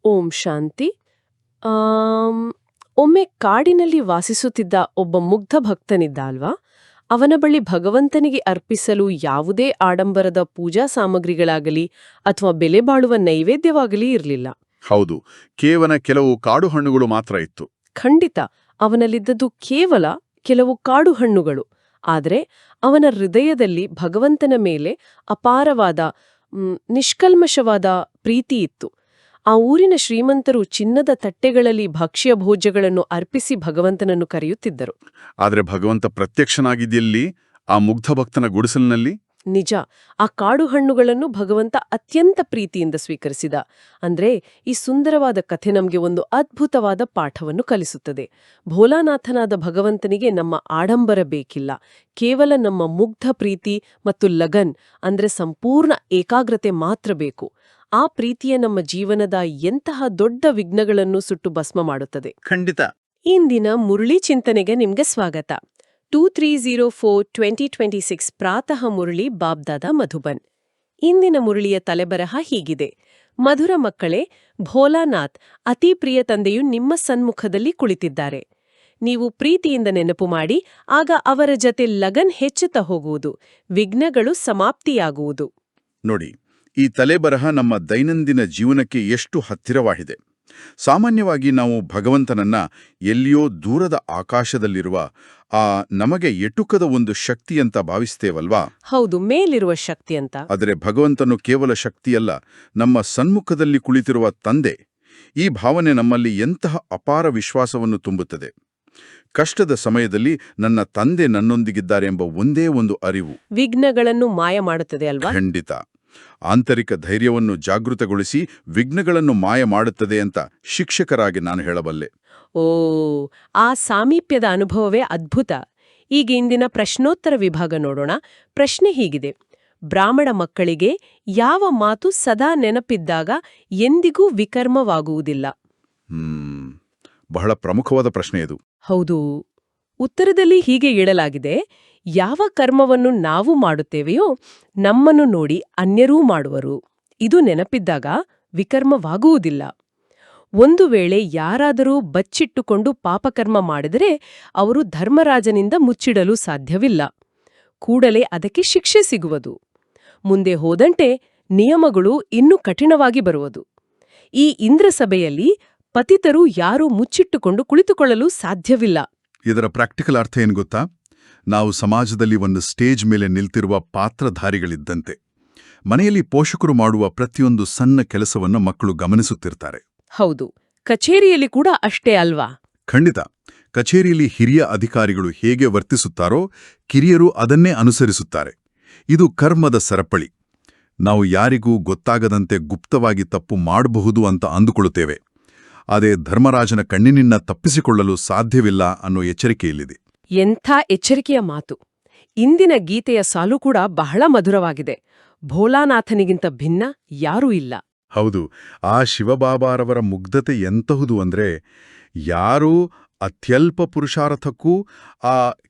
ಓಂ ಶಾಂತಿ. Am, ಒಮ್ಮೆ ಕಾಡಿನಲ್ಲಿ ವಾಸಿಸುತ್ತಿದ್ದ ಒಬ್ಬ ಮುಗ್ಧ ಭಕ್ತನಿದ್ದ ಅಲ್ವಾ. ಅವನ ಬಳಿ ಭಗವಂತನಿಗೆ ಅರ್ಪಿಸಲು ಯಾವುದೇ ಆಡಂಬರದ ಪೂಜಾ ಸಾಮಗ್ರಿಗಳಾಗಲಿ ಅಥವಾ ಬೆಲೆ ಬಾಳುವ ನೈವೇದ್ಯವಾಗಲಿ ಇರಲಿಲ್ಲ. ಹೌದು, ಕೇವಲ ಕೆಲವು ಕಾಡು ಹಣ್ಣುಗಳು ಮಾತ್ರ ಇತ್ತು. ಖಂಡಿತ, ಅವನಲ್ಲಿದ್ದದ್ದು ಕೇವಲ ಕೆಲವು ಕಾಡು ಹಣ್ಣುಗಳು. ಆದರೆ ಅವನ ಹೃದಯದಲ್ಲಿ ಭಗವಂತನ ಮೇಲೆ ಅಪಾರವಾದ ನಿಷ್ಕಲ್ಮಶವಾದ ಪ್ರೀತಿ ಇತ್ತು. ಆ ಊರಿನ ಶ್ರೀಮಂತರು ಚಿನ್ನದ ತಟ್ಟೆಗಳಲ್ಲಿ ಭಕ್ಷ್ಯ ಭೋಜ್ಯಗಳನ್ನು ಅರ್ಪಿಸಿ ಭಗವಂತನನ್ನು ಕರೆಯುತ್ತಿದ್ದರು. ಆದರೆ ಭಗವಂತ ಪ್ರತ್ಯಕ್ಷನಾಗಿದ್ದೆಲ್ಲಿ? ಆ ಮುಗ್ಧ ಭಕ್ತನ ಗುಡಿಸಲಿನಲ್ಲಿ. ನಿಜ, ಆ ಕಾಡು ಹಣ್ಣುಗಳನ್ನು ಭಗವಂತ ಅತ್ಯಂತ ಪ್ರೀತಿಯಿಂದ ಸ್ವೀಕರಿಸಿದ. ಅಂದ್ರೆ ಈ ಸುಂದರವಾದ ಕಥೆ ನಮಗೆ ಒಂದು ಅದ್ಭುತವಾದ ಪಾಠವನ್ನು ಕಲಿಸುತ್ತದೆ. ಭೋಲಾನಾಥನಾದ ಭಗವಂತನಿಗೆ ನಮ್ಮ ಆಡಂಬರ ಬೇಕಿಲ್ಲ, ಕೇವಲ ನಮ್ಮ ಮುಗ್ಧ ಪ್ರೀತಿ ಮತ್ತು ಲಗನ್ ಅಂದ್ರೆ ಸಂಪೂರ್ಣ ಏಕಾಗ್ರತೆ ಮಾತ್ರ ಬೇಕು. ಆ ಪ್ರೀತಿಯ ನಮ್ಮ ಜೀವನದ ಎಂತಹ ದೊಡ್ಡ ವಿಘ್ನಗಳನ್ನು ಸುಟ್ಟು ಭಸ್ಮ ಮಾಡುತ್ತದೆ. ಖಂಡಿತ. ಇಂದಿನ ಮುರಳಿ ಚಿಂತನೆಗೆ ನಿಮ್ಗೆ ಸ್ವಾಗತ. 2304-2026 ಪ್ರಾತಃ ಮುರಳಿ ಬಾಬ್ದಾದ ಮಧುಬನ್. ಇಂದಿನ ಮುರಳಿಯ ತಲೆಬರಹ ಹೀಗಿದೆ: ಮಧುರ ಮಕ್ಕಳೇ, ಭೋಲಾನಾಥ್ ಅತಿ ಪ್ರಿಯ ತಂದೆಯು ನಿಮ್ಮ ಸನ್ಮುಖದಲ್ಲಿ ಕುಳಿತಿದ್ದಾರೆ. ನೀವು ಪ್ರೀತಿಯಿಂದ ನೆನಪು ಮಾಡಿ, ಆಗ ಅವರ ಜತೆ ಲಗನ್ ಹೆಚ್ಚುತ್ತಾ ಹೋಗುವುದು, ವಿಘ್ನಗಳು ಸಮಾಪ್ತಿಯಾಗುವುದು. ನೋಡಿ, ಈ ತಲೆಬರಹ ನಮ್ಮ ದೈನಂದಿನ ಜೀವನಕ್ಕೆ ಎಷ್ಟು ಹತ್ತಿರವಾಗಿದೆ. ಸಾಮಾನ್ಯವಾಗಿ ನಾವು ಭಗವಂತನನ್ನ ಎಲ್ಲಿಯೋ ದೂರದ ಆಕಾಶದಲ್ಲಿರುವ ನಮಗೆ ಎಟುಕದ ಒಂದು ಶಕ್ತಿ ಅಂತ ಭಾವಿಸ್ತೇವಲ್ವಾ? ಹೌದು, ಮೇಲಿರುವ ಶಕ್ತಿ ಅಂತ. ಆದರೆ ಭಗವಂತನು ಕೇವಲ ಶಕ್ತಿಯಲ್ಲ, ನಮ್ಮ ಸನ್ಮುಖದಲ್ಲಿ ಕುಳಿತಿರುವ ತಂದೆ. ಈ ಭಾವನೆ ನಮ್ಮಲ್ಲಿ ಎಂತಹ ಅಪಾರ ವಿಶ್ವಾಸವನ್ನು ತುಂಬುತ್ತದೆ. ಕಷ್ಟದ ಸಮಯದಲ್ಲಿ ನನ್ನ ತಂದೆ ನನ್ನೊಂದಿಗಿದ್ದಾರೆ ಎಂಬ ಒಂದೇ ಒಂದು ಅರಿವು ವಿಘ್ನಗಳನ್ನು ಮಾಯ ಮಾಡುತ್ತದೆ ಅಲ್ವಾ? ಖಂಡಿತ. ಆಂತರಿಕ ಧೈರ್ಯವನ್ನು ಜಾಗೃತಗೊಳಿಸಿ ವಿಘ್ನಗಳನ್ನು ಮಾಯ ಮಾಡುತ್ತದೆ ಅಂತ ಶಿಕ್ಷಕರಾಗಿ ನಾನು ಹೇಳಬಲ್ಲೆ. ಓ, ಆ ಸಾಮೀಪ್ಯದ ಅನುಭವವೇ ಅದ್ಭುತ. ಈಗ ಇಂದಿನ ಪ್ರಶ್ನೋತ್ತರ ವಿಭಾಗ ನೋಡೋಣ. ಪ್ರಶ್ನೆ ಹೀಗಿದೆ: ಬ್ರಾಹ್ಮಣ ಮಕ್ಕಳಿಗೆ ಯಾವ ಮಾತು ಸದಾ ನೆನಪಿದ್ದಾಗ ಎಂದಿಗೂ ವಿಕರ್ಮವಾಗುವುದಿಲ್ಲ? ಬಹಳ ಪ್ರಮುಖವಾದ ಪ್ರಶ್ನೆ ಇದು. ಹೌದು. ಉತ್ತರದಲ್ಲಿ ಹೀಗೆ ಇಡಲಾಗಿದೆ: ಯಾವ ಕರ್ಮವನ್ನು ನಾವು ಮಾಡುತ್ತೇವೆಯೋ ನಮ್ಮನ್ನು ನೋಡಿ ಅನ್ಯರೂ ಮಾಡುವರು. ಇದು ನೆನಪಿದ್ದಾಗ ವಿಕರ್ಮವಾಗುವುದಿಲ್ಲ. ಒಂದು ವೇಳೆ ಯಾರಾದರೂ ಬಚ್ಚಿಟ್ಟುಕೊಂಡು ಪಾಪಕರ್ಮ ಮಾಡಿದರೆ ಅವರು ಧರ್ಮರಾಜನಿಂದ ಮುಚ್ಚಿಡಲು ಸಾಧ್ಯವಿಲ್ಲ. ಕೂಡಲೇ ಅದಕ್ಕೆ ಶಿಕ್ಷೆ ಸಿಗುವುದು. ಮುಂದೆ ಹೋದಂತೆ ನಿಯಮಗಳು ಇನ್ನೂ ಕಠಿಣವಾಗಿ ಬರುವುದು. ಈ ಇಂದ್ರಸಭೆಯಲ್ಲಿ ಪತಿತರು ಯಾರೂ ಮುಚ್ಚಿಟ್ಟುಕೊಂಡು ಕುಳಿತುಕೊಳ್ಳಲು ಸಾಧ್ಯವಿಲ್ಲ. ಇದರ ಪ್ರಾಕ್ಟಿಕಲ್ ಅರ್ಥ ಏನು ಗೊತ್ತಾ? ನಾವು ಸಮಾಜದಲ್ಲಿ ಒಂದು ಸ್ಟೇಜ್ ಮೇಲೆ ನಿಲ್ತಿರುವ ಪಾತ್ರಧಾರಿಗಳಿದ್ದಂತೆ. ಮನೆಯಲ್ಲಿ ಪೋಷಕರು ಮಾಡುವ ಪ್ರತಿಯೊಂದು ಸಣ್ಣ ಕೆಲಸವನ್ನು ಮಕ್ಕಳು ಗಮನಿಸುತ್ತಿರ್ತಾರೆ. ಹೌದು, ಕಚೇರಿಯಲ್ಲಿ ಕೂಡ ಅಷ್ಟೇ ಅಲ್ವಾ? ಖಂಡಿತ. ಕಚೇರಿಯಲ್ಲಿ ಹಿರಿಯ ಅಧಿಕಾರಿಗಳು ಹೇಗೆ ವರ್ತಿಸುತ್ತಾರೋ ಕಿರಿಯರು ಅದನ್ನೇ ಅನುಸರಿಸುತ್ತಾರೆ. ಇದು ಕರ್ಮದ ಸರಪಳಿ. ನಾವು ಯಾರಿಗೂ ಗೊತ್ತಾಗದಂತೆ ಗುಪ್ತವಾಗಿ ತಪ್ಪು ಮಾಡಬಹುದು ಅಂತ ಅಂದುಕೊಳ್ಳುತ್ತೇವೆ. ಅದೇ ಧರ್ಮರಾಜನ ಕಣ್ಣಿನಿಂದ ತಪ್ಪಿಸಿಕೊಳ್ಳಲು ಸಾಧ್ಯವಿಲ್ಲ ಅನ್ನೋ ಎಚ್ಚರಿಕೆಯಿಲ್ಲಿದೆ. ಎಂಥ ಎಚ್ಚರಿಕೆಯ ಮಾತು! ಇಂದಿನ ಗೀತೆಯ ಸಾಲು ಕೂಡ ಬಹಳ ಮಧುರವಾಗಿದೆ. ಭೋಲಾನಾಥನಿಗಿಂತ ಭಿನ್ನ ಯಾರೂ ಇಲ್ಲ. ಹೌದು, ಆ ಶಿವಬಾಬಾರವರ ಮುಗ್ಧತೆ ಎಂತಹುದು ಅಂದ್ರೆ, ಯಾರೂ ಅತ್ಯಲ್ಪ ಪುರುಷಾರ್ಥಕ್ಕೂ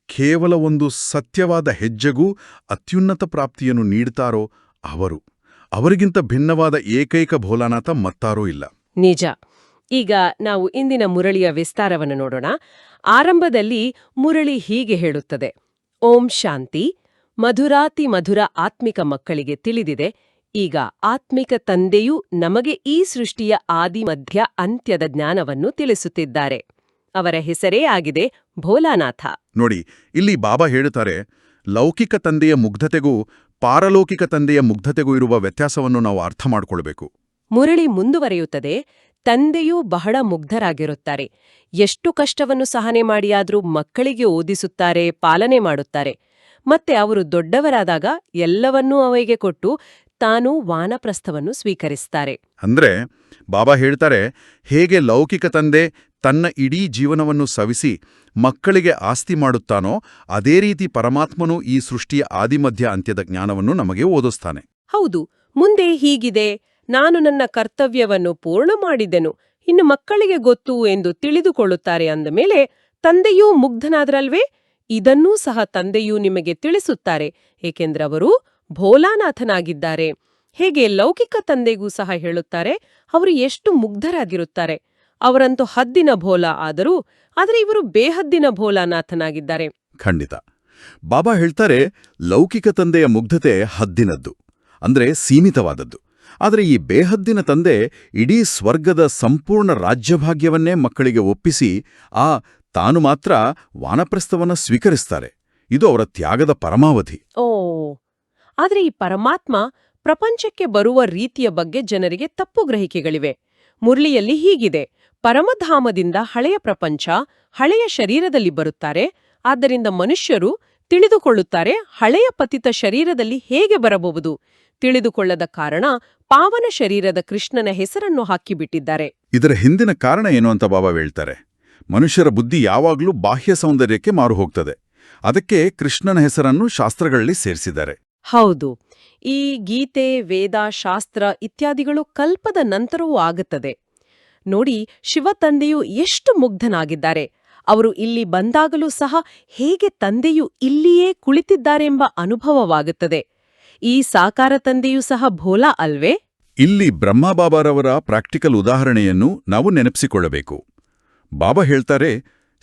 ಕೇವಲ ಒಂದು ಸತ್ಯವಾದ ಹೆಜ್ಜೆಗೂ ಅತ್ಯುನ್ನತ ಪ್ರಾಪ್ತಿಯನ್ನು ನೀಡ್ತಾರೋ ಅವರಿಗಿಂತ ಭಿನ್ನವಾದ ಏಕೈಕ ಭೋಲಾನಾಥ ಮತ್ತಾರೂ ಇಲ್ಲ. ನಿಜ. ಈಗ ನಾವು ಇಂದಿನ ಮುರಳಿಯ ವಿಸ್ತಾರವನ್ನು ನೋಡೋಣ. ಆರಂಭದಲ್ಲಿ ಮುರಳಿ ಹೀಗೆ ಹೇಳುತ್ತದೆ: ಓಂ ಶಾಂತಿ. ಮಧುರಾತಿ ಮಧುರ ಆತ್ಮಿಕ ಮಕ್ಕಳಿಗೆ ತಿಳಿದಿದೆ, ಈಗ ಆತ್ಮಿಕ ತಂದೆಯೂ ನಮಗೆ ಈ ಸೃಷ್ಟಿಯ ಆದಿ ಮಧ್ಯ ಅಂತ್ಯದ ಜ್ಞಾನವನ್ನು ತಿಳಿಸುತ್ತಿದ್ದಾರೆ. ಅವರ ಹೆಸರೇ ಆಗಿದೆ ಭೋಲಾನಾಥ. ನೋಡಿ, ಇಲ್ಲಿ ಬಾಬಾ ಹೇಳುತ್ತಾರೆ, ಲೌಕಿಕ ತಂದೆಯ ಮುಗ್ಧತೆಗೂ ಪಾರಲೌಕಿಕ ತಂದೆಯ ಮುಗ್ಧತೆಗೂ ಇರುವ ವ್ಯತ್ಯಾಸವನ್ನು ನಾವು ಅರ್ಥ ಮಾಡಿಕೊಳ್ಬೇಕು. ಮುರಳಿ ಮುಂದುವರೆಯುತ್ತದೆ: ತಂದೆಯೂ ಬಹಳ ಮುಗ್ಧರಾಗಿರುತ್ತಾರೆ. ಎಷ್ಟು ಕಷ್ಟವನ್ನು ಸಹನೆ ಮಾಡಿಯಾದ್ರೂ ಮಕ್ಕಳಿಗೆ ಓದಿಸುತ್ತಾರೆ, ಪಾಲನೆ ಮಾಡುತ್ತಾರೆ. ಮತ್ತೆ ಅವರು ದೊಡ್ಡವರಾದಾಗ ಎಲ್ಲವನ್ನೂ ಅವರಿಗೆ ಕೊಟ್ಟು ತಾನು ವಾನಪ್ರಸ್ಥವನ್ನು ಸ್ವೀಕರಿಸ್ತಾರೆ. ಅಂದ್ರೆ ಬಾಬಾ ಹೇಳ್ತಾರೆ, ಹೇಗೆ ಲೌಕಿಕ ತಂದೆ ತನ್ನ ಇಡೀ ಜೀವನವನ್ನು ಸವಿಸಿ ಮಕ್ಕಳಿಗೆ ಆಸ್ತಿ ಮಾಡುತ್ತಾನೋ ಅದೇ ರೀತಿ ಪರಮಾತ್ಮನು ಈ ಸೃಷ್ಟಿಯ ಆದಿಮಧ್ಯ ಅಂತ್ಯದ ಜ್ಞಾನವನ್ನು ನಮಗೆ ಓದಿಸ್ತಾನೆ. ಹೌದು, ಮುಂದೆ ಹೀಗಿದೆ: ನಾನು ನನ್ನ ಕರ್ತವ್ಯವನ್ನು ಪೂರ್ಣ ಮಾಡಿದೆನು, ಇನ್ನು ಮಕ್ಕಳಿಗೆ ಗೊತ್ತು ಎಂದು ತಿಳಿದುಕೊಳ್ಳುತ್ತಾರೆ. ಅಂದ ಮೇಲೆ ತಂದೆಯೂ ಮುಗ್ಧನಾದ್ರಲ್ವೇ? ಇದನ್ನೂ ಸಹ ತಂದೆಯೂ ನಿಮಗೆ ತಿಳಿಸುತ್ತಾರೆ, ಏಕೆಂದ್ರವರು ಭೋಲಾನಾಥನಾಗಿದ್ದಾರೆ. ಹೇಗೆ ಲೌಕಿಕ ತಂದೆಗೂ ಸಹ ಹೇಳುತ್ತಾರೆ, ಅವರು ಎಷ್ಟು ಮುಗ್ಧರಾಗಿರುತ್ತಾರೆ. ಅವರಂತೂ ಹದ್ದಿನ ಭೋಲ ಆದರೆ ಇವರು ಬೇಹದ್ದಿನ ಭೋಲಾನಾಥನಾಗಿದ್ದಾರೆ. ಖಂಡಿತ. ಬಾಬಾ ಹೇಳ್ತಾರೆ, ಲೌಕಿಕ ತಂದೆಯ ಮುಗ್ಧತೆ ಹದ್ದಿನದ್ದು, ಅಂದ್ರೆ ಸೀಮಿತವಾದದ್ದು. ಆದರೆ ಈ ಬೇಹದ್ದಿನ ತಂದೆ ಇಡೀ ಸ್ವರ್ಗದ ಸಂಪೂರ್ಣ ರಾಜ್ಯಭಾಗ್ಯವನ್ನೇ ಮಕ್ಕಳಿಗೆ ಒಪ್ಪಿಸಿ ತಾನು ಮಾತ್ರ ವಾನಪ್ರಸ್ಥವನ್ನ ಸ್ವೀಕರಿಸ್ತಾರೆ. ಇದು ಅವರ ತ್ಯಾಗದ ಪರಮಾವಧಿ. ಆದರೆ ಈ ಪರಮಾತ್ಮ ಪ್ರಪಂಚಕ್ಕೆ ಬರುವ ರೀತಿಯ ಬಗ್ಗೆ ಜನರಿಗೆ ತಪ್ಪು ಗ್ರಹಿಕೆಗಳಿವೆ. ಮುರಳಿಯಲ್ಲಿ ಹೀಗಿದೆ: ಪರಮಧಾಮದಿಂದ ಹಳೆಯ ಪ್ರಪಂಚ, ಹಳೆಯ ಶರೀರದಲ್ಲಿ ಬರುತ್ತಾರೆ. ಆದ್ದರಿಂದ ಮನುಷ್ಯರು ತಿಳಿದುಕೊಳ್ಳುತ್ತಾರೆ, ಹಳೆಯ ಪತಿತ ಶರೀರದಲ್ಲಿ ಹೇಗೆ ಬರಬಹುದು. ತಿಳಿದುಕೊಳ್ಳದ ಕಾರಣ ಪಾವನ ಶರೀರದ ಕೃಷ್ಣನ ಹೆಸರನ್ನು ಹಾಕಿಬಿಟ್ಟಿದ್ದಾರೆ. ಇದರ ಹಿಂದಿನ ಕಾರಣ ಏನು ಅಂತ ಬಾಬಾ ಹೇಳ್ತಾರೆ. ಮನುಷ್ಯರ ಬುದ್ಧಿ ಯಾವಾಗಲೂ ಬಾಹ್ಯ ಸೌಂದರ್ಯಕ್ಕೆ ಮಾರು ಹೋಗ್ತದೆ. ಅದಕ್ಕೆ ಕೃಷ್ಣನ ಹೆಸರನ್ನು ಶಾಸ್ತ್ರಗಳಲ್ಲಿ ಸೇರಿಸಿದ್ದಾರೆ. ಹೌದು, ಈ ಗೀತೆ, ವೇದ, ಶಾಸ್ತ್ರ ಇತ್ಯಾದಿಗಳು ಕಲ್ಪದ ನಂತರವೂ ಆಗುತ್ತದೆ. ನೋಡಿ, ಶಿವತಂದೆಯು ಎಷ್ಟು ಮುಗ್ಧನಾಗಿದ್ದಾರೆ. ಅವರು ಇಲ್ಲಿ ಬಂದಾಗಲೂ ಸಹ ಹೇಗೆ ತಂದೆಯು ಇಲ್ಲಿಯೇ ಕುಳಿತಿದ್ದಾರೆಂಬ ಅನುಭವವಾಗುತ್ತದೆ. ಈ ಸಾಕಾರ ತಂದೆಯೂ ಸಹ ಭೋಲಾ ಅಲ್ವೇ? ಇಲ್ಲಿ ಬ್ರಹ್ಮಬಾಬಾರವರ ಪ್ರಾಕ್ಟಿಕಲ್ ಉದಾಹರಣೆಯನ್ನು ನಾವು ನೆನಪಿಸಿಕೊಳ್ಳಬೇಕು. ಬಾಬಾ ಹೇಳ್ತಾರೆ,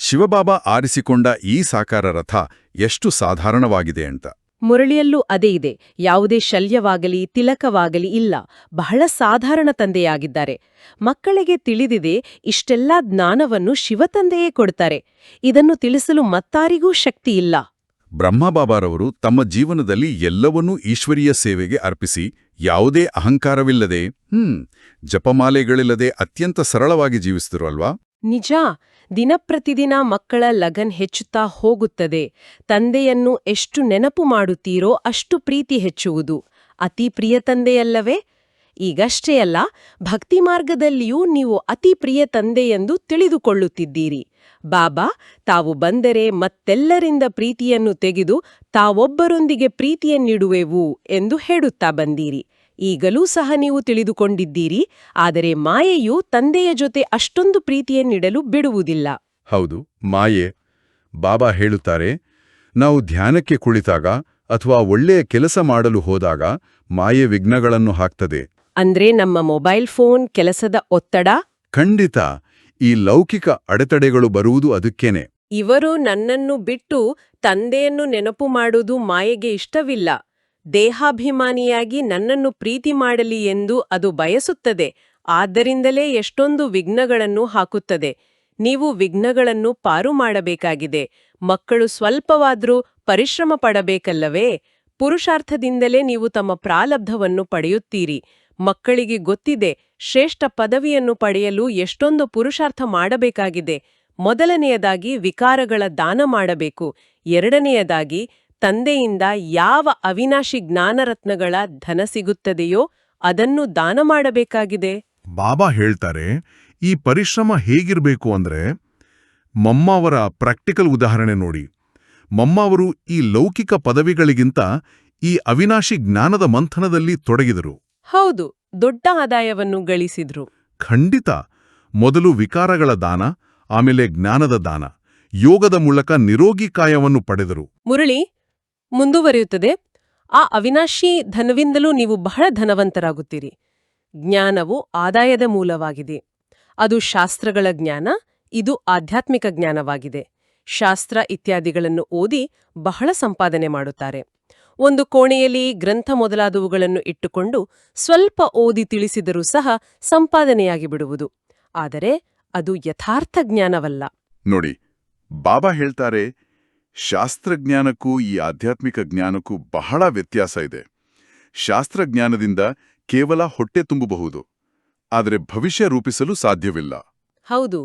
ಶಿವಬಾಬಾ ಆರಿಸಿಕೊಂಡ ಈ ಸಾಕಾರ ರಥ ಎಷ್ಟು ಸಾಧಾರಣವಾಗಿದೆ ಅಂತ. ಮುರಳಿಯಲ್ಲೂ ಅದೇ ಇದೆ. ಯಾವುದೇ ಶಲ್ಯವಾಗಲಿ ತಿಲಕವಾಗಲಿ ಇಲ್ಲ. ಬಹಳ ಸಾಧಾರಣ ತಂದೆಯಾಗಿದ್ದಾರೆ. ಮಕ್ಕಳಿಗೆ ತಿಳಿದಿದೆ, ಇಷ್ಟೆಲ್ಲಾ ಜ್ಞಾನವನ್ನು ಶಿವತಂದೆಯೇ ಕೊಡ್ತಾರೆ. ಇದನ್ನು ತಿಳಿಸಲು ಮತ್ತಾರಿಗೂ ಶಕ್ತಿ ಇಲ್ಲ. ಬ್ರಹ್ಮಬಾಬಾರವರು ತಮ್ಮ ಜೀವನದಲ್ಲಿ ಎಲ್ಲವನ್ನೂ ಈಶ್ವರೀಯ ಸೇವೆಗೆ ಅರ್ಪಿಸಿ, ಯಾವುದೇ ಅಹಂಕಾರವಿಲ್ಲದೆ ಜಪಮಾಲೆಗಳಿಲ್ಲದೆ ಅತ್ಯಂತ ಸರಳವಾಗಿ ಜೀವಿಸಿದರು ಅಲ್ವಾ? ನಿಜ. ದಿನಪ್ರತಿದಿನ ಮಕ್ಕಳ ಲಗನ್ ಹೆಚ್ಚುತ್ತಾ ಹೋಗುತ್ತದೆ. ತಂದೆಯನ್ನು ಎಷ್ಟು ನೆನಪು ಮಾಡುತ್ತೀರೋ ಅಷ್ಟು ಪ್ರೀತಿ ಹೆಚ್ಚುವುದು. ಅತಿ ಪ್ರಿಯ ತಂದೆಯಲ್ಲವೇ? ಈಗಷ್ಟೇ ಅಲ್ಲ, ಭಕ್ತಿ ಮಾರ್ಗದಲ್ಲಿಯೂ ನೀವು ಅತಿ ಪ್ರಿಯ ತಂದೆಯೆಂದು ತಿಳಿದುಕೊಳ್ಳುತ್ತಿದ್ದೀರಿ. ಬಾಬಾ ತಾವು ಬಂದರೆ ಮತ್ತೆಲ್ಲರಿಂದ ಪ್ರೀತಿಯನ್ನು ತೆಗೆದು ತಾವೊಬ್ಬರೊಂದಿಗೆ ಪ್ರೀತಿಯನ್ನಿಡುವೆವು ಎಂದು ಹೇಳುತ್ತಾ ಬಂದೀರಿ. ಈಗಲೂ ಸಹ ನೀವು ತಿಳಿದುಕೊಂಡಿದ್ದೀರಿ. ಆದರೆ ಮಾಯೆಯು ತಂದೆಯ ಜೊತೆ ಅಷ್ಟೊಂದು ಪ್ರೀತಿಯನ್ನಿಡಲು ಬಿಡುವುದಿಲ್ಲ. ಹೌದು, ಮಾಯೆ. ಬಾಬಾ ಹೇಳುತ್ತಾರೆ, ನಾವು ಧ್ಯಾನಕ್ಕೆ ಕುಳಿತಾಗ ಅಥವಾ ಒಳ್ಳೆಯ ಕೆಲಸ ಮಾಡಲು ಹೋದಾಗ ಮಾಯೆ ವಿಘ್ನಗಳನ್ನು ಹಾಕ್ತದೆ. ಅಂದ್ರೆ ನಮ್ಮ ಮೊಬೈಲ್ ಫೋನ್, ಕೆಲಸದ ಒತ್ತಡ? ಖಂಡಿತ. ಈ ಲೌಕಿಕ ಅಡೆತಡೆಗಳು ಬರುವುದು ಅದಕ್ಕೇನೆ. ಇವರು ನನ್ನನ್ನು ಬಿಟ್ಟು ತಂದೆಯನ್ನು ನೆನಪು ಮಾಡುವುದು ಮಾಯೆಗೆ ಇಷ್ಟವಿಲ್ಲ. ದೇಹಾಭಿಮಾನಿಯಾಗಿ ನನ್ನನ್ನು ಪ್ರೀತಿ ಮಾಡಲಿ ಎಂದು ಅದು ಬಯಸುತ್ತದೆ. ಆದ್ದರಿಂದಲೇ ಎಷ್ಟೊಂದು ವಿಘ್ನಗಳನ್ನು ಹಾಕುತ್ತದೆ. ನೀವು ವಿಘ್ನಗಳನ್ನು ಪಾರು ಮಾಡಬೇಕಾಗಿದೆ. ಮಕ್ಕಳು ಸ್ವಲ್ಪವಾದ್ರೂ ಪರಿಶ್ರಮ ಪಡಬೇಕಲ್ಲವೇ? ಪುರುಷಾರ್ಥದಿಂದಲೇ ನೀವು ತಮ್ಮ ಪ್ರಾಲಬ್ಧವನ್ನು ಪಡೆಯುತ್ತೀರಿ. ಮಕ್ಕಳಿಗೆ ಗೊತ್ತಿದೆ, ಶ್ರೇಷ್ಠ ಪದವಿಯನ್ನು ಪಡೆಯಲು ಎಷ್ಟೊಂದು ಪುರುಷಾರ್ಥ ಮಾಡಬೇಕಾಗಿದೆ. ಮೊದಲನೆಯದಾಗಿ ವಿಕಾರಗಳ ದಾನ ಮಾಡಬೇಕು. ಎರಡನೆಯದಾಗಿ ತಂದೆಯಿಂದ ಯಾವ ಅವಿನಾಶಿ ಜ್ಞಾನರತ್ನಗಳ ಧನ ಸಿಗುತ್ತದೆಯೋ ಅದನ್ನು ದಾನ ಮಾಡಬೇಕಾಗಿದೆ. ಬಾಬಾ ಹೇಳ್ತಾರೆ, ಈ ಪರಿಶ್ರಮ ಹೇಗಿರಬೇಕು ಅಂದ್ರೆ, ಮಮ್ಮ ಅವರ ಪ್ರಾಕ್ಟಿಕಲ್ ಉದಾಹರಣೆ ನೋಡಿ. ಮಮ್ಮ ಅವರು ಈ ಲೌಕಿಕ ಪದವಿಗಳಿಗಿಂತ ಈ ಅವಿನಾಶಿ ಜ್ಞಾನದ ಮಂಥನದಲ್ಲಿ ತೊಡಗಿದರು. ಹೌದು, ದೊಡ್ಡ ಆದಾಯವನ್ನು ಗಳಿಸಿದ್ರು. ಖಂಡಿತ. ಮೊದಲು ವಿಕಾರಗಳ ದಾನ, ಆಮೇಲೆ ಜ್ಞಾನದ ದಾನ. ಯೋಗದ ಮೂಲಕ ನಿರೋಗಿ ಕಾಯವನ್ನು ಪಡೆದರು. ಮುರಳಿ ಮುಂದುವರಿಯುತ್ತದೆ. ಆ ಅವಿನಾಶಿ ಧನವಿಂದಲೂ ನೀವು ಬಹಳ ಧನವಂತರಾಗುತ್ತೀರಿ. ಜ್ಞಾನವು ಆದಾಯದ ಮೂಲವಾಗಿದೆ. ಅದು ಶಾಸ್ತ್ರಗಳ ಜ್ಞಾನ, ಇದು ಆಧ್ಯಾತ್ಮಿಕ ಜ್ಞಾನವಾಗಿದೆ. ಶಾಸ್ತ್ರ ಇತ್ಯಾದಿಗಳನ್ನು ಓದಿ ಬಹಳ ಸಂಪಾದನೆ ಮಾಡುತ್ತಾರೆ. ಒಂದು ಕೋಣೆಯಲ್ಲಿ ಗ್ರಂಥ ಮೊದಲಾದವುಗಳನ್ನು ಇಟ್ಟುಕೊಂಡು ಸ್ವಲ್ಪ ಓದಿ ತಿಳಿಸಿದರೂ ಸಹ ಸಂಪಾದನೆಯಾಗಿ ಬಿಡುವುದು. ಆದರೆ ಅದು ಯಥಾರ್ಥ ಜ್ಞಾನವಲ್ಲ. ನೋಡಿ, ಬಾಬಾ ಹೇಳ್ತಾರೆ, ಶಾಸ್ತ್ರಜ್ಞಾನಕ್ಕೂ ಈ ಆಧ್ಯಾತ್ಮಿಕ ಜ್ಞಾನಕ್ಕೂ ಬಹಳ ವ್ಯತ್ಯಾಸ ಇದೆ. ಶಾಸ್ತ್ರಜ್ಞಾನದಿಂದ ಕೇವಲ ಹೊಟ್ಟೆ ತುಂಬಬಹುದು, ಆದರೆ ಭವಿಷ್ಯ ರೂಪಿಸಲು ಸಾಧ್ಯವಿಲ್ಲ. ಹೌದು,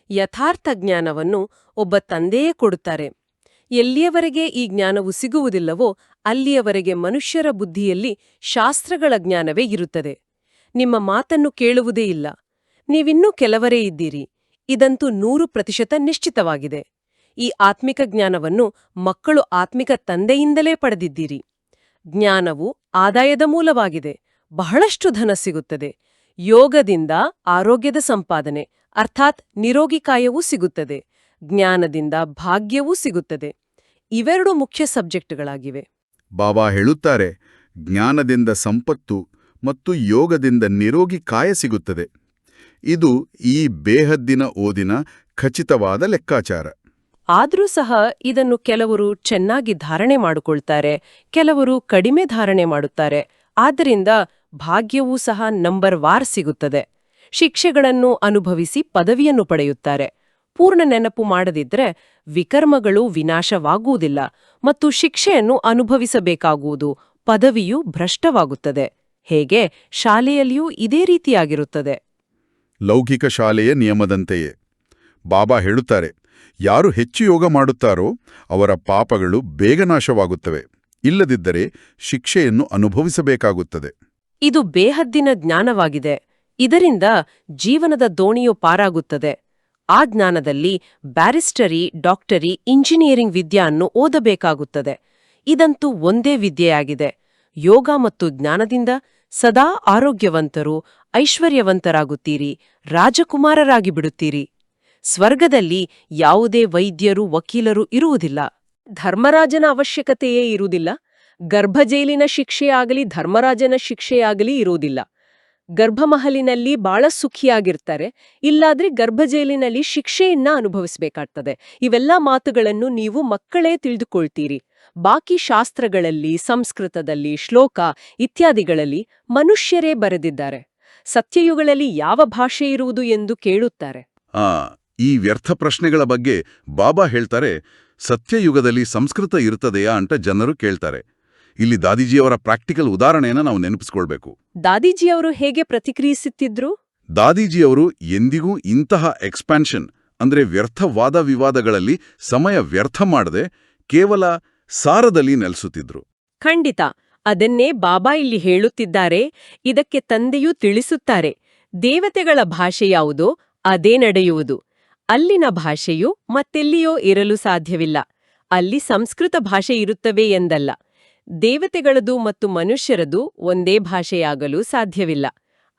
ಯಥಾರ್ಥ ಜ್ಞಾನವನ್ನು ಒಬ್ಬ ತಂದೆಯೇ ಕೊಡುತ್ತಾರೆ. ಎಲ್ಲಿಯವರೆಗೆ ಈ ಜ್ಞಾನವು ಸಿಗುವುದಿಲ್ಲವೋ ಅಲ್ಲಿಯವರೆಗೆ ಮನುಷ್ಯರ ಬುದ್ಧಿಯಲ್ಲಿ ಶಾಸ್ತ್ರಗಳ ಜ್ಞಾನವೇ ಇರುತ್ತದೆ. ನಿಮ್ಮ ಮಾತನ್ನು ಕೇಳುವುದೇ ಇಲ್ಲ. ನೀವಿನ್ನೂ ಕೆಲವರೇ ಇದ್ದೀರಿ. ಇದಂತೂ 100% ನಿಶ್ಚಿತವಾಗಿದೆ. ಈ ಆತ್ಮಿಕ ಜ್ಞಾನವನ್ನು ಮಕ್ಕಳು ಆತ್ಮಿಕ ತಂದೆಯಿಂದಲೇ ಪಡೆದಿದ್ದೀರಿ. ಜ್ಞಾನವು ಆದಾಯದ ಮೂಲವಾಗಿದೆ. ಬಹಳಷ್ಟು ಧನ ಸಿಗುತ್ತದೆ. ಯೋಗದಿಂದ ಆರೋಗ್ಯದ ಸಂಪಾದನೆ, ಅರ್ಥಾತ್ ನಿರೋಗಿಕಾಯವೂ ಸಿಗುತ್ತದೆ. ಜ್ಞಾನದಿಂದ ಭಾಗ್ಯವೂ ಸಿಗುತ್ತದೆ. ಇವೆರಡು ಮುಖ್ಯ ಸಬ್ಜೆಕ್ಟ್ಗಳಾಗಿವೆ. ಬಾಬಾ ಹೇಳುತ್ತಾರೆ, ಜ್ಞಾನದಿಂದ ಸಂಪತ್ತು, ಮತ್ತು ಯೋಗದಿಂದ ನಿರೋಗಿ ಕಾಯ ಸಿಗುತ್ತದೆ. ಇದು ಈ ಬೇಹದ್ದಿನ ಓದಿನ ಖಚಿತವಾದ ಲೆಕ್ಕಾಚಾರ. ಆದ್ರೂ ಸಹ ಇದನ್ನು ಕೆಲವರು ಚೆನ್ನಾಗಿ ಧಾರಣೆ ಮಾಡಿಕೊಳ್ತಾರೆ, ಕೆಲವರು ಕಡಿಮೆ ಧಾರಣೆ ಮಾಡುತ್ತಾರೆ. ಆದ್ದರಿಂದ ಭಾಗ್ಯವೂ ಸಹ ನಂಬರ್ ವಾರ್ ಸಿಗುತ್ತದೆ. ಶಿಕ್ಷೆಗಳನ್ನು ಅನುಭವಿಸಿ ಪದವಿಯನ್ನು ಪಡೆಯುತ್ತಾರೆ. ಪೂರ್ಣ ನೆನಪು ಮಾಡದಿದ್ರೆ ವಿಕರ್ಮಗಳು ವಿನಾಶವಾಗುವುದಿಲ್ಲ ಮತ್ತು ಶಿಕ್ಷೆಯನ್ನು ಅನುಭವಿಸಬೇಕಾಗುವುದು, ಪದವಿಯು ಭ್ರಷ್ಟವಾಗುತ್ತದೆ. ಹೇಗೆ ಶಾಲೆಯಲ್ಲಿಯೂ ಇದೇ ರೀತಿಯಾಗಿರುತ್ತದೆ. ಲೌಕಿಕ ಶಾಲೆಯ ನಿಯಮದಂತೆಯೇ ಬಾಬಾ ಹೇಳುತ್ತಾರೆ, ಯಾರು ಹೆಚ್ಚು ಯೋಗ ಮಾಡುತ್ತಾರೋ ಅವರ ಪಾಪಗಳು ಬೇಗ ನಾಶವಾಗುತ್ತವೆ, ಇಲ್ಲದಿದ್ದರೆ ಶಿಕ್ಷೆಯನ್ನು ಅನುಭವಿಸಬೇಕಾಗುತ್ತದೆ. ಇದು ಬೇಹದ್ದಿನ ಜ್ಞಾನವಾಗಿದೆ. ಇದರಿಂದ ಜೀವನದ ದೋಣಿಯು ಪಾರಾಗುತ್ತದೆ. ಆ ಜ್ಞಾನದಲ್ಲಿ ಬ್ಯಾರಿಸ್ಟರಿ, ಡಾಕ್ಟರಿ, ಇಂಜಿನಿಯರಿಂಗ್ ವಿದ್ಯೆಯನ್ನು ಓದಬೇಕಾಗುತ್ತದೆ. ಇದಂತೂ ಒಂದೇ ವಿದ್ಯೆಯಾಗಿದೆ. ಯೋಗ ಮತ್ತು ಜ್ಞಾನದಿಂದ ಸದಾ ಆರೋಗ್ಯವಂತರು, ಐಶ್ವರ್ಯವಂತರಾಗುತ್ತೀರಿ, ರಾಜಕುಮಾರರಾಗಿ ಬಿಡುತ್ತೀರಿ. ಸ್ವರ್ಗದಲ್ಲಿ ಯಾವುದೇ ವೈದ್ಯರು, ವಕೀಲರು ಇರುವುದಿಲ್ಲ. ಧರ್ಮರಾಜನ ಅವಶ್ಯಕತೆಯೇ ಇರುವುದಿಲ್ಲ. ಗರ್ಭಜೈಲಿನ ಶಿಕ್ಷೆಯಾಗಲಿ ಧರ್ಮರಾಜನ ಶಿಕ್ಷೆಯಾಗಲಿ ಇರುವುದಿಲ್ಲ. ಗರ್ಭಮಹಲಿನಲ್ಲಿ ಬಹಳ ಸುಖಿಯಾಗಿರ್ತಾರೆ, ಇಲ್ಲಾದ್ರೆ ಗರ್ಭಜೈಲಿನಲ್ಲಿ ಶಿಕ್ಷೆಯನ್ನ ಅನುಭವಿಸಬೇಕಾಗ್ತದೆ. ಇವೆಲ್ಲ ಮಾತುಗಳನ್ನು ನೀವು ಮಕ್ಕಳೇ ತಿಳಿದುಕೊಳ್ತೀರಿ. ಬಾಕಿ ಶಾಸ್ತ್ರಗಳಲ್ಲಿ, ಸಂಸ್ಕೃತದಲ್ಲಿ, ಶ್ಲೋಕ ಇತ್ಯಾದಿಗಳಲ್ಲಿ ಮನುಷ್ಯರೇ ಬರೆದಿದ್ದಾರೆ. ಸತ್ಯಯುಗಗಳಲ್ಲಿ ಯಾವ ಭಾಷೆ ಇರುವುದು ಎಂದು ಕೇಳುತ್ತಾರೆ. ಈ ವ್ಯರ್ಥ ಪ್ರಶ್ನೆಗಳ ಬಗ್ಗೆ ಬಾಬಾ ಹೇಳ್ತಾರೆ, ಸತ್ಯಯುಗದಲ್ಲಿ ಸಂಸ್ಕೃತ ಇರುತ್ತದೆಯಾ ಅಂತ ಜನರು ಕೇಳ್ತಾರೆ. ಇಲ್ಲಿ ದಾದಿಜಿಯವರ ಪ್ರಾಕ್ಟಿಕಲ್ ಉದಾಹರಣೆಯನ್ನು ನಾವು ನೆನಪಿಸ್ಕೊಳ್ಬೇಕು. ದಾದಿಜಿಯವರು ಹೇಗೆ ಪ್ರತಿಕ್ರಿಯಿಸುತ್ತಿದ್ರು? ದಾದಿಜಿಯವರು ಎಂದಿಗೂ ಇಂತಹ ಎಕ್ಸ್ಪ್ಯಾನ್ಷನ್ ಅಂದ್ರೆ ವ್ಯರ್ಥ ವಾದ ವಿವಾದಗಳಲ್ಲಿ ಸಮಯ ವ್ಯರ್ಥ ಮಾಡದೆ ಕೇವಲ ಸಾರದಲ್ಲಿ ನೆಲೆಸುತ್ತಿದ್ರು. ಖಂಡಿತ, ಅದನ್ನೇ ಬಾಬಾ ಇಲ್ಲಿ ಹೇಳುತ್ತಿದ್ದಾರೆ. ಇದಕ್ಕೆ ತಂದೆಯೂ ತಿಳಿಸುತ್ತಾರೆ. ದೇವತೆಗಳ ಭಾಷೆ ಯಾವುದೋ ಅದೇ ನಡೆಯುವುದು. ಅಲ್ಲಿನ ಭಾಷೆಯು ಮತ್ತೆಲ್ಲಿಯೋ ಇರಲು ಸಾಧ್ಯವಿಲ್ಲ. ಅಲ್ಲಿ ಸಂಸ್ಕೃತ ಭಾಷೆ ಇರುತ್ತವೆ ಎಂದಲ್ಲ. ದೇವತೆಗಳದು ಮತ್ತು ಮನುಷ್ಯರದು ಒಂದೇ ಭಾಷೆಯಾಗಲು ಸಾಧ್ಯವಿಲ್ಲ.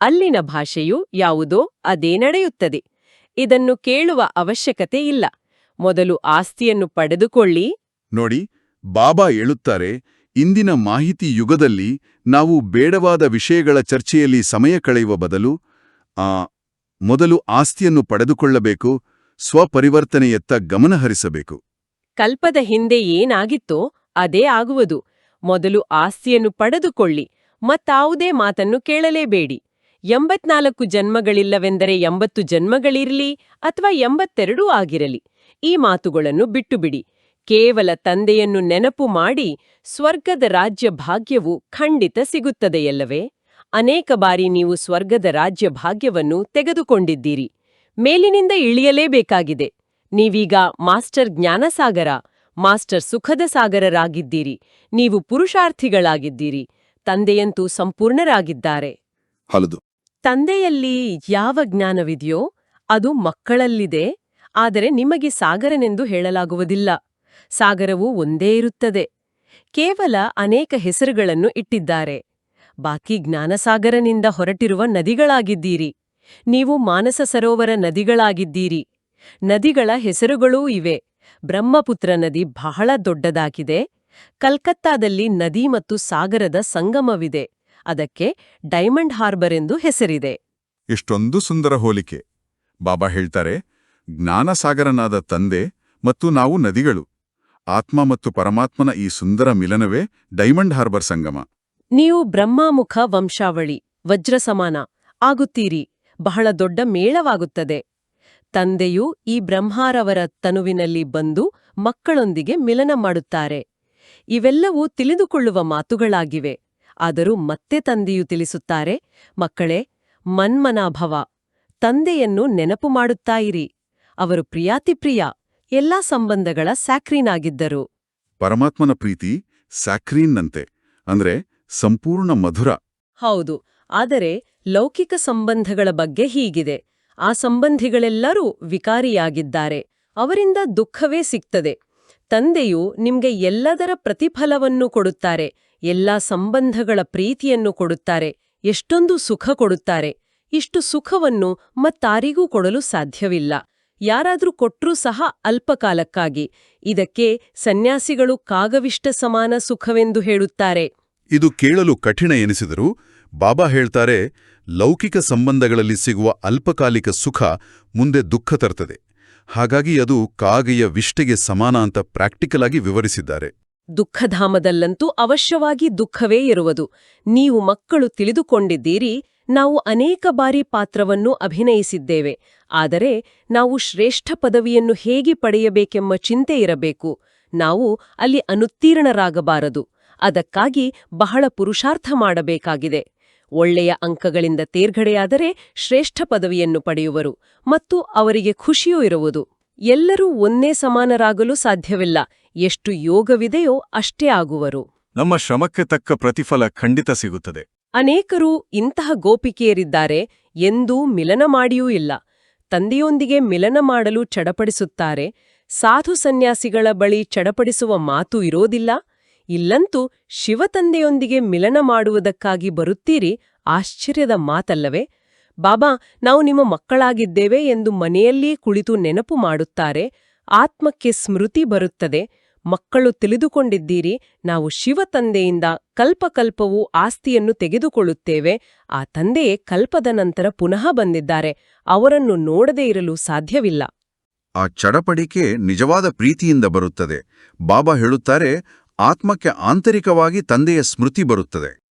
ಅಲ್ಲಿನ ಭಾಷೆಯು ಯಾವುದೋ ಅದೇ ನಡೆಯುತ್ತದೆ. ಇದನ್ನು ಕೇಳುವ ಅವಶ್ಯಕತೆ ಇಲ್ಲ. ಮೊದಲು ಆಸ್ತಿಯನ್ನು ಪಡೆದುಕೊಳ್ಳಿ. ನೋಡಿ, ಬಾಬಾ ಹೇಳುತ್ತಾರೆ, ಇಂದಿನ ಮಾಹಿತಿ ಯುಗದಲ್ಲಿ ನಾವು ಬೇಡವಾದ ವಿಷಯಗಳ ಚರ್ಚೆಯಲ್ಲಿ ಸಮಯ ಕಳೆಯುವ ಬದಲು ಮೊದಲು ಆಸ್ತಿಯನ್ನು ಪಡೆದುಕೊಳ್ಳಬೇಕು, ಸ್ವಪರಿವರ್ತನೆಯತ್ತ ಗಮನಹರಿಸಬೇಕು. ಕಲ್ಪದ ಹಿಂದೆ ಏನಾಗಿತ್ತೋ ಅದೇ ಆಗುವುದು. ಮೊದಲು ಆಸ್ತಿಯನ್ನು ಪಡೆದುಕೊಳ್ಳಿ, ಮತ್ತಾವುದೇ ಮಾತನ್ನು ಕೇಳಲೇಬೇಡಿ. 84 ಜನ್ಮಗಳಿಲ್ಲವೆಂದರೆ 80 ಜನ್ಮಗಳಿರಲಿ ಅಥವಾ 82 ಆಗಿರಲಿ, ಈ ಮಾತುಗಳನ್ನು ಬಿಟ್ಟುಬಿಡಿ. ಕೇವಲ ತಂದೆಯನ್ನು ನೆನಪು ಮಾಡಿ ಸ್ವರ್ಗದ ರಾಜ್ಯ ಭಾಗ್ಯವು ಖಂಡಿತ ಸಿಗುತ್ತದೆಯಲ್ಲವೇ? ಅನೇಕ ಬಾರಿ ನೀವು ಸ್ವರ್ಗದ ರಾಜ್ಯ ಭಾಗ್ಯವನ್ನು ತೆಗೆದುಕೊಂಡಿದ್ದೀರಿ. ಮೇಲಿನಿಂದ ಇಳಿಯಲೇಬೇಕಾಗಿದೆ. ನೀವೀಗ ಮಾಸ್ಟರ್ ಜ್ಞಾನಸಾಗರ, ಮಾಸ್ಟರ್ ಸುಖದ ಸಾಗರರಾಗಿದ್ದೀರಿ. ನೀವು ಪುರುಷಾರ್ಥಿಗಳಾಗಿದ್ದೀರಿ. ತಂದೆಯಂತೂ ಸಂಪೂರ್ಣರಾಗಿದ್ದಾರೆ. ಹೌದು. ತಂದೆಯಲ್ಲಿ ಯಾವ ಜ್ಞಾನವಿದೆಯೋ ಅದು ಮಕ್ಕಳಲ್ಲಿದೆ. ಆದರೆ ನಿಮಗೆ ಸಾಗರನೆಂದು ಹೇಳಲಾಗುವುದಿಲ್ಲ. ಸಾಗರವು ಒಂದೇ ಇರುತ್ತದೆ. ಕೇವಲ ಅನೇಕ ಹೆಸರುಗಳನ್ನು ಇಟ್ಟಿದ್ದಾರೆ. ಬಾಕಿ ಜ್ಞಾನಸಾಗರನಿಂದ ಹೊರಟಿರುವ ನದಿಗಳಾಗಿದ್ದೀರಿ. ನೀವು ಮಾನಸ ಸರೋವರ ನದಿಗಳಾಗಿದ್ದೀರಿ. ನದಿಗಳ ಹೆಸರುಗಳೂ ಇವೆ. ಬ್ರಹ್ಮಪುತ್ರ ನದಿ ಬಹಳ ದೊಡ್ಡದಾಗಿದೆ. ಕಲ್ಕತ್ತಾದಲ್ಲಿ ನದಿ ಮತ್ತು ಸಾಗರದ ಸಂಗಮವಿದೆ. ಅದಕ್ಕೆ ಡೈಮಂಡ್ ಹಾರ್ಬರ್ ಎಂದು ಹೆಸರಿದೆ. ಎಷ್ಟೊಂದು ಸುಂದರ ಹೋಲಿಕೆ. ಬಾಬಾ ಹೇಳ್ತಾರೆ, ಜ್ಞಾನಸಾಗರನಾದ ತಂದೆ ಮತ್ತು ನಾವು ನದಿಗಳು. ಆತ್ಮ ಮತ್ತು ಪರಮಾತ್ಮನ ಈ ಸುಂದರ ಮಿಲನವೇ ಡೈಮಂಡ್ ಹಾರ್ಬರ್ ಸಂಗಮ. ನೀವು ಬ್ರಹ್ಮಾಮುಖ ವಂಶಾವಳಿ, ವಜ್ರ ಸಮಾನ ಆಗುತ್ತೀರಿ. ಬಹಳ ದೊಡ್ಡ ಮೇಳವಾಗುತ್ತದೆ. ತಂದೆಯು ಈ ಬ್ರಹ್ಮಾರವರ ತನುವಿನಲ್ಲಿ ಬಂದು ಮಕ್ಕಳೊಂದಿಗೆ ಮಿಲನ ಮಾಡುತ್ತಾರೆ. ಇವೆಲ್ಲವೂ ತಿಳಿದುಕೊಳ್ಳುವ ಮಾತುಗಳಾಗಿವೆ. ಆದರೂ ಮತ್ತೆ ತಂದೆಯು ತಿಳಿಸುತ್ತಾರೆ, ಮಕ್ಕಳೇ, ಮನ್ಮನಾಭವ, ತಂದೆಯನ್ನು ನೆನಪು ಮಾಡುತ್ತಾಯಿರಿ. ಅವರು ಪ್ರಿಯಾತಿಪ್ರಿಯ, ಎಲ್ಲಾ ಸಂಬಂಧಗಳ ಸ್ಯಾಕ್ರೀನಾಗಿದ್ದರು. ಪರಮಾತ್ಮನ ಪ್ರೀತಿ ಸ್ಯಾಕ್ರೀನ್ನಂತೆ, ಅಂದ್ರೆ ಸಂಪೂರ್ಣ ಮಧುರ. ಹೌದು, ಆದರೆ ಲೌಕಿಕ ಸಂಬಂಧಗಳ ಬಗ್ಗೆ ಹೀಗಿದೆ. ಆ ಸಂಬಂಧಿಗಳೆಲ್ಲರೂ ವಿಕಾರಿಯಾಗಿದ್ದಾರೆ. ಅವರಿಂದ ದುಃಖವೇ ಸಿಗ್ತದೆ. ತಂದೆಯು ನಿಮ್ಗೆ ಎಲ್ಲದರ ಪ್ರತಿಫಲವನ್ನು ಕೊಡುತ್ತಾರೆ. ಎಲ್ಲಾ ಸಂಬಂಧಗಳ ಪ್ರೀತಿಯನ್ನು ಕೊಡುತ್ತಾರೆ. ಎಷ್ಟೊಂದು ಸುಖ ಕೊಡುತ್ತಾರೆ. ಇಷ್ಟು ಸುಖವನ್ನು ಮತ್ತಾರಿಗೂ ಕೊಡಲು ಸಾಧ್ಯವಿಲ್ಲ. ಯಾರಾದ್ರೂ ಕೊಟ್ರೂ ಸಹ ಅಲ್ಪಕಾಲಕ್ಕಾಗಿ. ಇದಕ್ಕೆ ಸನ್ಯಾಸಿಗಳು ಕಾಗವಿಷ್ಟ ಸಮಾನ ಸುಖವೆಂದು ಹೇಳುತ್ತಾರೆ. ಇದು ಕೇಳಲು ಕಠಿಣ ಎನಿಸಿದರೂ ಬಾಬಾ ಹೇಳ್ತಾರೆ, ಲೌಕಿಕ ಸಂಬಂಧಗಳಲ್ಲಿ ಸಿಗುವ ಅಲ್ಪಕಾಲಿಕ ಸುಖ ಮುಂದೆ ದುಃಖ ತರ್ತದೆ. ಹಾಗಾಗಿ ಅದು ಕಾಗೆಯ ವಿಷ್ಠೆಗೆ ಸಮಾನ ಅಂತ ಪ್ರಾಕ್ಟಿಕಲ್ ಆಗಿ ವಿವರಿಸಿದ್ದಾರೆ. ದುಃಖಧಾಮದಲ್ಲಂತೂ ಅವಶ್ಯವಾಗಿ ದುಃಖವೇ ಇರುವುದು. ನೀವು ಮಕ್ಕಳು ತಿಳಿದುಕೊಂಡಿದ್ದೀರಿ, ನಾವು ಅನೇಕ ಬಾರಿ ಪಾತ್ರವನ್ನು ಅಭಿನಯಿಸಿದ್ದೇವೆ. ಆದರೆ ನಾವು ಶ್ರೇಷ್ಠ ಪದವಿಯನ್ನು ಹೇಗೆ ಪಡೆಯಬೇಕೆಂಬ ಚಿಂತೆ ಇರಬೇಕು. ನಾವು ಅಲ್ಲಿ ಅನುತ್ತೀರ್ಣರಾಗಬಾರದು. ಅದಕ್ಕಾಗಿ ಬಹಳ ಪುರುಷಾರ್ಥ ಮಾಡಬೇಕಾಗಿದೆ. ಒಳ್ಳೆಯ ಅಂಕಗಳಿಂದ ತೇರ್ಗಡೆಯಾದರೆ ಶ್ರೇಷ್ಠ ಪದವಿಯನ್ನು ಪಡೆಯುವರು ಮತ್ತು ಅವರಿಗೆ ಖುಷಿಯೂ ಇರುವುದು. ಎಲ್ಲರೂ ಒಂದೇ ಸಮಾನರಾಗಲು ಸಾಧ್ಯವಿಲ್ಲ. ಎಷ್ಟು ಯೋಗವಿದೆಯೋ ಅಷ್ಟೇ ಆಗುವರು. ನಮ್ಮ ಶ್ರಮಕ್ಕೆ ತಕ್ಕ ಪ್ರತಿಫಲ ಖಂಡಿತ ಸಿಗುತ್ತದೆ. ಅನೇಕರು ಇಂತಹ ಗೋಪಿಕೆಯರಿದ್ದಾರೆ, ಎಂದೂ ಮಿಲನ ಮಾಡಿಯೂ ಇಲ್ಲ. ತಂದೆಯೊಂದಿಗೆ ಮಿಲನ ಮಾಡಲು ಚಡಪಡಿಸುತ್ತಾರೆ. ಸಾಧು ಸನ್ಯಾಸಿಗಳ ಬಳಿ ಚಡಪಡಿಸುವ ಮಾತು ಇರೋದಿಲ್ಲ. ಇಲ್ಲಂತೂ ಶಿವತಂದೆಯೊಂದಿಗೆ ಮಿಲನ ಮಾಡುವುದಕ್ಕಾಗಿ ಬರುತ್ತೀರಿ. ಆಶ್ಚರ್ಯದ ಮಾತಲ್ಲವೇ? ಬಾಬಾ, ನಾವು ನಿಮ್ಮ ಮಕ್ಕಳಾಗಿದ್ದೇವೆ ಎಂದು ಮನೆಯಲ್ಲೇ ಕುಳಿತು ನೆನಪು ಮಾಡುತ್ತಾರೆ. ಆತ್ಮಕ್ಕೆ ಸ್ಮೃತಿ ಬರುತ್ತದೆ. ಮಕ್ಕಳು ತಿಳಿದುಕೊಂಡಿದ್ದೀರಿ, ನಾವು ಶಿವತಂದೆಯಿಂದ ಕಲ್ಪಕಲ್ಪವೂ ಆಸ್ತಿಯನ್ನು ತೆಗೆದುಕೊಳ್ಳುತ್ತೇವೆ. ಆ ತಂದೆಯೇ ಕಲ್ಪದ ನಂತರ ಪುನಃ ಬಂದಿದ್ದಾರೆ. ಅವರನ್ನು ನೋಡದೇ ಇರಲು ಸಾಧ್ಯವಿಲ್ಲ. ಆ ಚಡಪಡಿಕೆ ನಿಜವಾದ ಪ್ರೀತಿಯಿಂದ ಬರುತ್ತದೆ. ಬಾಬಾ ಹೇಳುತ್ತಾರೆ, ಆತ್ಮಕ್ಕೆ ಆಂತರಿಕವಾಗಿ ತಂದೆಯ ಸ್ಮೃತಿ ಬರುತ್ತದೆ.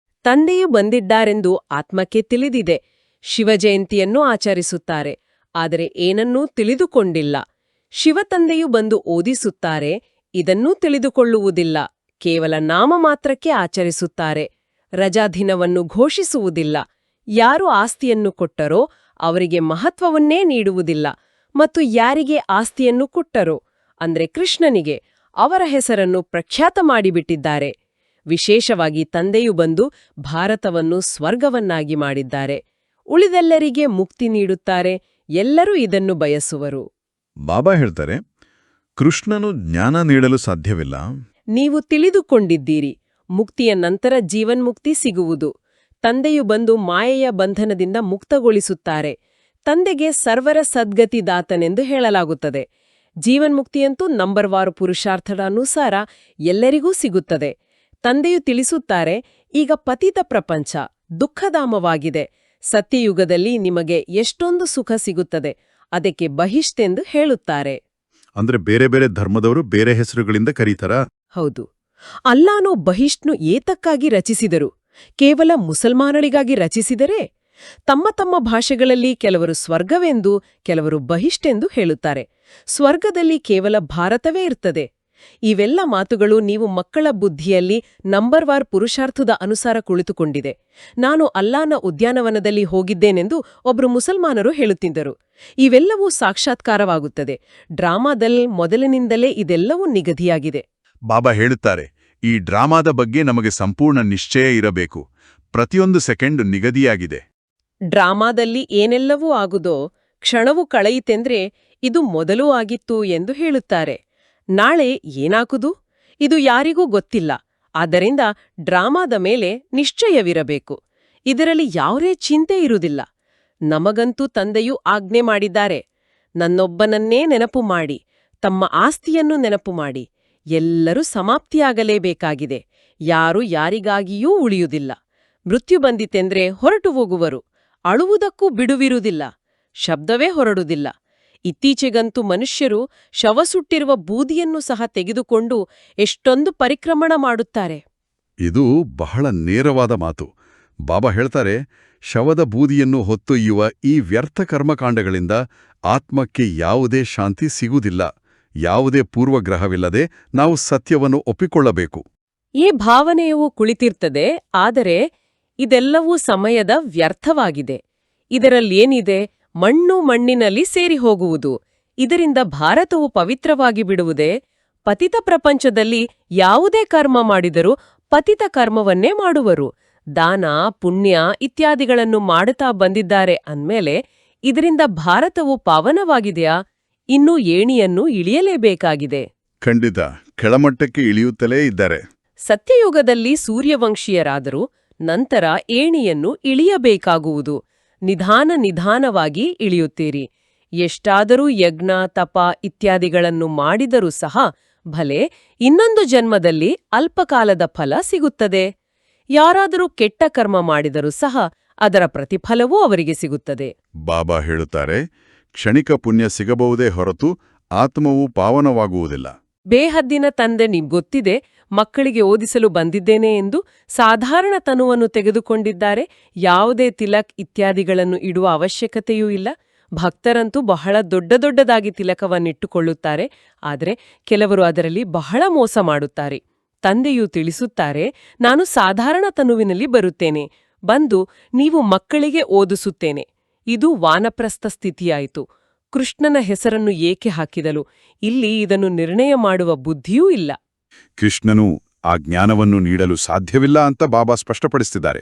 ತಂದೆಯು ಬಂದಿದ್ದಾರೆಂದು ಆತ್ಮಕ್ಕೆ ತಿಳಿದಿದೆ. ಶಿವಜಯಂತಿಯನ್ನು ಆಚರಿಸುತ್ತಾರೆ, ಆದರೆ ಏನನ್ನೂ ತಿಳಿದುಕೊಂಡಿಲ್ಲ. ಶಿವತಂದೆಯು ಬಂದು ಓದಿಸುತ್ತಾರೆ, ಇದನ್ನೂ ತಿಳಿದುಕೊಳ್ಳುವುದಿಲ್ಲ. ಕೇವಲ ನಾಮ ಮಾತ್ರಕ್ಕೆ ಆಚರಿಸುತ್ತಾರೆ. ರಜಾದಿನವನ್ನು ಘೋಷಿಸುವುದಿಲ್ಲ. ಯಾರು ಆಸ್ತಿಯನ್ನು ಕೊಟ್ಟರೋ ಅವರಿಗೆ ಮಹತ್ವವನ್ನೇ ನೀಡುವುದಿಲ್ಲ. ಮತ್ತು ಯಾರಿಗೆ ಆಸ್ತಿಯನ್ನು ಕೊಟ್ಟರೋ, ಅಂದ್ರೆ ಕೃಷ್ಣನಿಗೆ, ಅವರ ಹೆಸರನ್ನು ಪ್ರಖ್ಯಾತ ಮಾಡಿಬಿಟ್ಟಿದ್ದಾರೆ. ವಿಶೇಷವಾಗಿ ತಂದೆಯು ಬಂದು ಭಾರತವನ್ನು ಸ್ವರ್ಗವನ್ನಾಗಿ ಮಾಡಿದ್ದಾರೆ. ಉಳಿದೆಲ್ಲರಿಗೆ ಮುಕ್ತಿ ನೀಡುತ್ತಾರೆ. ಎಲ್ಲರೂ ಇದನ್ನು ಬಯಸುವರು. ಬಾಬಾ ಹೇಳ್ತಾರೆ, ಕೃಷ್ಣನು ಜ್ಞಾನ ನೀಡಲು ಸಾಧ್ಯವಿಲ್ಲ. ನೀವು ತಿಳಿದುಕೊಂಡಿದ್ದೀರಿ, ಮುಕ್ತಿಯ ನಂತರ ಜೀವನ್ಮುಕ್ತಿ ಸಿಗುವುದು. ತಂದೆಯು ಬಂದು ಮಾಯೆಯ ಬಂಧನದಿಂದ ಮುಕ್ತಗೊಳಿಸುತ್ತಾರೆ. ತಂದೆಗೆ ಸರ್ವರ ಸದ್ಗತಿದಾತನೆಂದು ಹೇಳಲಾಗುತ್ತದೆ. ಜೀವನ್ಮುಕ್ತಿಯಂತೂ ನಂಬರ್ವಾರು ಪುರುಷಾರ್ಥದ ಅನುಸಾರ ಎಲ್ಲರಿಗೂ ಸಿಗುತ್ತದೆ. ತಂದೆಯು ತಿಳಿಸುತ್ತಾರೆ, ಈಗ ಪತಿತ ಪ್ರಪಂಚ ದುಃಖಧಾಮವಾಗಿದೆ. ಸತ್ಯಯುಗದಲ್ಲಿ ನಿಮಗೆ ಎಷ್ಟೊಂದು ಸುಖ ಸಿಗುತ್ತದೆ. ಅದಕ್ಕೆ ಬಹಿಷ್ತೆಂದು ಹೇಳುತ್ತಾರೆ. ಅಂದ್ರೆ ಬೇರೆ ಬೇರೆ ಧರ್ಮದವರು ಬೇರೆ ಹೆಸರುಗಳಿಂದ ಕರೀತಾರಾ? ಹೌದು. ಅಲ್ಲಾನೋ ಬಹಿಷ್ಟ್ನು ಏತಕ್ಕಾಗಿ ರಚಿಸಿದರು? ಕೇವಲ ಮುಸಲ್ಮಾನರಿಗಾಗಿ ರಚಿಸಿದರೆ? ತಮ್ಮ ತಮ್ಮ ಭಾಷೆಗಳಲ್ಲಿ ಕೆಲವರು ಸ್ವರ್ಗವೆಂದು, ಕೆಲವರು ಬಹಿಷ್ಟೆಂದು ಹೇಳುತ್ತಾರೆ. ಸ್ವರ್ಗದಲ್ಲಿ ಕೇವಲ ಭಾರತವೇ ಇರ್ತದೆ. ಇವೆಲ್ಲ ಮಾತುಗಳು ನೀವು ಮಕ್ಕಳ ಬುದ್ಧಿಯಲ್ಲಿ ನಂಬರ್ವಾರ್ ಪುರುಷಾರ್ಥದ ಅನುಸಾರ ಕುಳಿತುಕೊಂಡಿದೆ. ನಾನು ಅಲ್ಲಾನ ಉದ್ಯಾನವನದಲ್ಲಿ ಹೋಗಿದ್ದೇನೆಂದು ಒಬ್ಬರು ಮುಸಲ್ಮಾನರು ಹೇಳುತ್ತಿದ್ದರು. ಇವೆಲ್ಲವೂ ಸಾಕ್ಷಾತ್ಕಾರವಾಗುತ್ತದೆ. ಡ್ರಾಮಾದಲ್ಲಿ ಮೊದಲಿನಿಂದಲೇ ಇದೆಲ್ಲವೂ ನಿಗದಿಯಾಗಿದೆ. ಬಾಬಾ ಹೇಳುತ್ತಾರೆ, ಈ ಡ್ರಾಮಾದ ಬಗ್ಗೆ ನಮಗೆ ಸಂಪೂರ್ಣ ನಿಶ್ಚಯ ಇರಬೇಕು. ಪ್ರತಿಯೊಂದು ಸೆಕೆಂಡ್ ನಿಗದಿಯಾಗಿದೆ. ಡ್ರಾಮಾದಲ್ಲಿ ಏನೆಲ್ಲವೂ ಆಗುದೋ ಕ್ಷಣವು ಕಳೆಯಿತೆಂದ್ರೆ ಇದು ಮೊದಲೂ ಆಗಿತ್ತು ಎಂದು ಹೇಳುತ್ತಾರೆ. ನಾಳೆ ಏನಾಗುದು? ಇದು ಯಾರಿಗೂ ಗೊತ್ತಿಲ್ಲ. ಆದ್ದರಿಂದ ಡ್ರಾಮಾದ ಮೇಲೆ ನಿಶ್ಚಯವಿರಬೇಕು. ಇದರಲ್ಲಿ ಯಾವುದೇ ಚಿಂತೆ ಇರುವುದಿಲ್ಲ. ನಮಗಂತೂ ತಂದೆಯು ಆಜ್ಞೆ ಮಾಡಿದ್ದಾರೆ, ನನ್ನೊಬ್ಬನನ್ನೇ ನೆನಪು ಮಾಡಿ, ತಮ್ಮ ಆಸ್ತಿಯನ್ನು ನೆನಪು ಮಾಡಿ. ಎಲ್ಲರೂ ಸಮಾಪ್ತಿಯಾಗಲೇಬೇಕಾಗಿದೆ. ಯಾರು ಯಾರಿಗಾಗಿಯೂ ಉಳಿಯುವುದಿಲ್ಲ. ಮೃತ್ಯು ಬಂದಿತೆಂದ್ರೆ ಹೊರಟು ಹೋಗುವರು. ಅಳುವುದಕ್ಕೂ ಬಿಡುವಿರುವುದಿಲ್ಲ. ಶಬ್ದವೇ ಹೊರಡುವುದಿಲ್ಲ. ಇತ್ತೀಚೆಗಂತೂ ಮನುಷ್ಯರು ಶವ ಸುಟ್ಟಿರುವ ಬೂದಿಯನ್ನು ಸಹ ತೆಗೆದುಕೊಂಡು ಎಷ್ಟೊಂದು ಪರಿಕ್ರಮಣ ಮಾಡುತ್ತಾರೆ. ಇದು ಬಹಳ ನೇರವಾದ ಮಾತು. ಬಾಬಾ ಹೇಳ್ತಾರೆ, ಶವದ ಬೂದಿಯನ್ನು ಹೊತ್ತೊಯ್ಯುವ ಈ ವ್ಯರ್ಥ ಕರ್ಮಕಾಂಡಗಳಿಂದ ಆತ್ಮಕ್ಕೆ ಯಾವುದೇ ಶಾಂತಿ ಸಿಗುವುದಿಲ್ಲ. ಯಾವುದೇ ಪೂರ್ವಗ್ರಹವಿಲ್ಲದೆ ನಾವು ಸತ್ಯವನ್ನು ಒಪ್ಪಿಕೊಳ್ಳಬೇಕು. ಈ ಭಾವನೆಯು ಕುಳಿತಿರ್ತದೆ. ಆದರೆ ಇದೆಲ್ಲವೂ ಸಮಯದ ವ್ಯರ್ಥವಾಗಿದೆ. ಇದರಲ್ಲೇನಿದೆ? ಮಣ್ಣು ಮಣ್ಣಿನಲ್ಲಿ ಸೇರಿ ಹೋಗುವುದು. ಇದರಿಂದ ಭಾರತವು ಪವಿತ್ರವಾಗಿ ಬಿಡುವುದೇ? ಪತಿತ ಪ್ರಪಂಚದಲ್ಲಿ ಯಾವುದೇ ಕರ್ಮ ಮಾಡಿದರೂ ಪತಿತ ಕರ್ಮವನ್ನೇ ಮಾಡುವರು. ದಾನ ಪುಣ್ಯ ಇತ್ಯಾದಿಗಳನ್ನು ಮಾಡುತ್ತಾ ಬಂದಿದ್ದಾರೆ ಅಂದ್ಮೇಲೆ ಇದರಿಂದ ಭಾರತವು ಪಾವನವಾಗಿದೆಯಾ? ಇನ್ನೂ ಏಣಿಯನ್ನು ಇಳಿಯಲೇಬೇಕಾಗಿದೆ. ಖಂಡಿತ ಕೆಳಮಟ್ಟಕ್ಕೆ ಇಳಿಯುತ್ತಲೇ ಇದ್ದಾರೆ. ಸತ್ಯಯುಗದಲ್ಲಿ ಸೂರ್ಯವಂಶೀಯರಾದರೂ ನಂತರ ಏಣಿಯನ್ನು ಇಳಿಯಬೇಕಾಗುವುದು. ನಿಧಾನವಾಗಿ ಇಳಿಯುತ್ತೀರಿ. ಎಷ್ಟಾದರೂ ಯಜ್ಞ ತಪ ಇತ್ಯಾದಿಗಳನ್ನು ಮಾಡಿದರೂ ಸಹ ಭಲೆ ಇನ್ನೊಂದು ಜನ್ಮದಲ್ಲಿ ಅಲ್ಪಕಾಲದ ಫಲ ಸಿಗುತ್ತದೆ. ಯಾರಾದರೂ ಕೆಟ್ಟ ಕರ್ಮ ಮಾಡಿದರೂ ಸಹ ಅದರ ಪ್ರತಿಫಲವೂ ಅವರಿಗೆ ಸಿಗುತ್ತದೆ. ಬಾಬಾ ಹೇಳುತ್ತಾರೆ, ಕ್ಷಣಿಕ ಪುಣ್ಯ ಸಿಗಬಹುದೇ ಹೊರತು ಆತ್ಮವು ಪಾವನವಾಗುವುದಿಲ್ಲ. ಬೇಹದ್ದಿನ ತಂದೆ ನಿಮ್ಗೊತ್ತಿದೆ, ಮಕ್ಕಳಿಗೆ ಓದಿಸಲು ಬಂದಿದ್ದೇನೆ ಎಂದು ಸಾಧಾರಣ ತನುವನ್ನು ತೆಗೆದುಕೊಂಡಿದ್ದಾರೆ. ಯಾವುದೇ ತಿಲಕ್ ಇತ್ಯಾದಿಗಳನ್ನು ಇಡುವ ಅವಶ್ಯಕತೆಯೂ ಇಲ್ಲ. ಭಕ್ತರಂತೂ ಬಹಳ ದೊಡ್ಡದಾಗಿ ತಿಲಕವನ್ನಿಟ್ಟುಕೊಳ್ಳುತ್ತಾರೆ. ಆದರೆ ಕೆಲವರು ಅದರಲ್ಲಿ ಬಹಳ ಮೋಸ ಮಾಡುತ್ತಾರೆ. ತಂದೆಯು ತಿಳಿಸುತ್ತಾರೆ, ನಾನು ಸಾಧಾರಣ ತನುವಿನಲ್ಲಿ ಬರುತ್ತೇನೆ, ಬಂದು ನೀವು ಮಕ್ಕಳಿಗೆ ಓದಿಸುತ್ತೇನೆ. ಇದು ವಾನಪ್ರಸ್ಥ ಸ್ಥಿತಿಯಾಯಿತು. ಕೃಷ್ಣನ ಹೆಸರನ್ನು ಏಕೆ ಹಾಕಿದಲು? ಇಲ್ಲಿ ಇದನ್ನು ನಿರ್ಣಯ ಮಾಡುವ ಬುದ್ಧಿಯೂ ಇಲ್ಲ. ಕೃಷ್ಣನು ಆ ಜ್ಞಾನವನ್ನು ನೀಡಲು ಸಾಧ್ಯವಿಲ್ಲ ಅಂತ ಬಾಬಾ ಸ್ಪಷ್ಟಪಡಿಸುತ್ತಿದ್ದಾರೆ.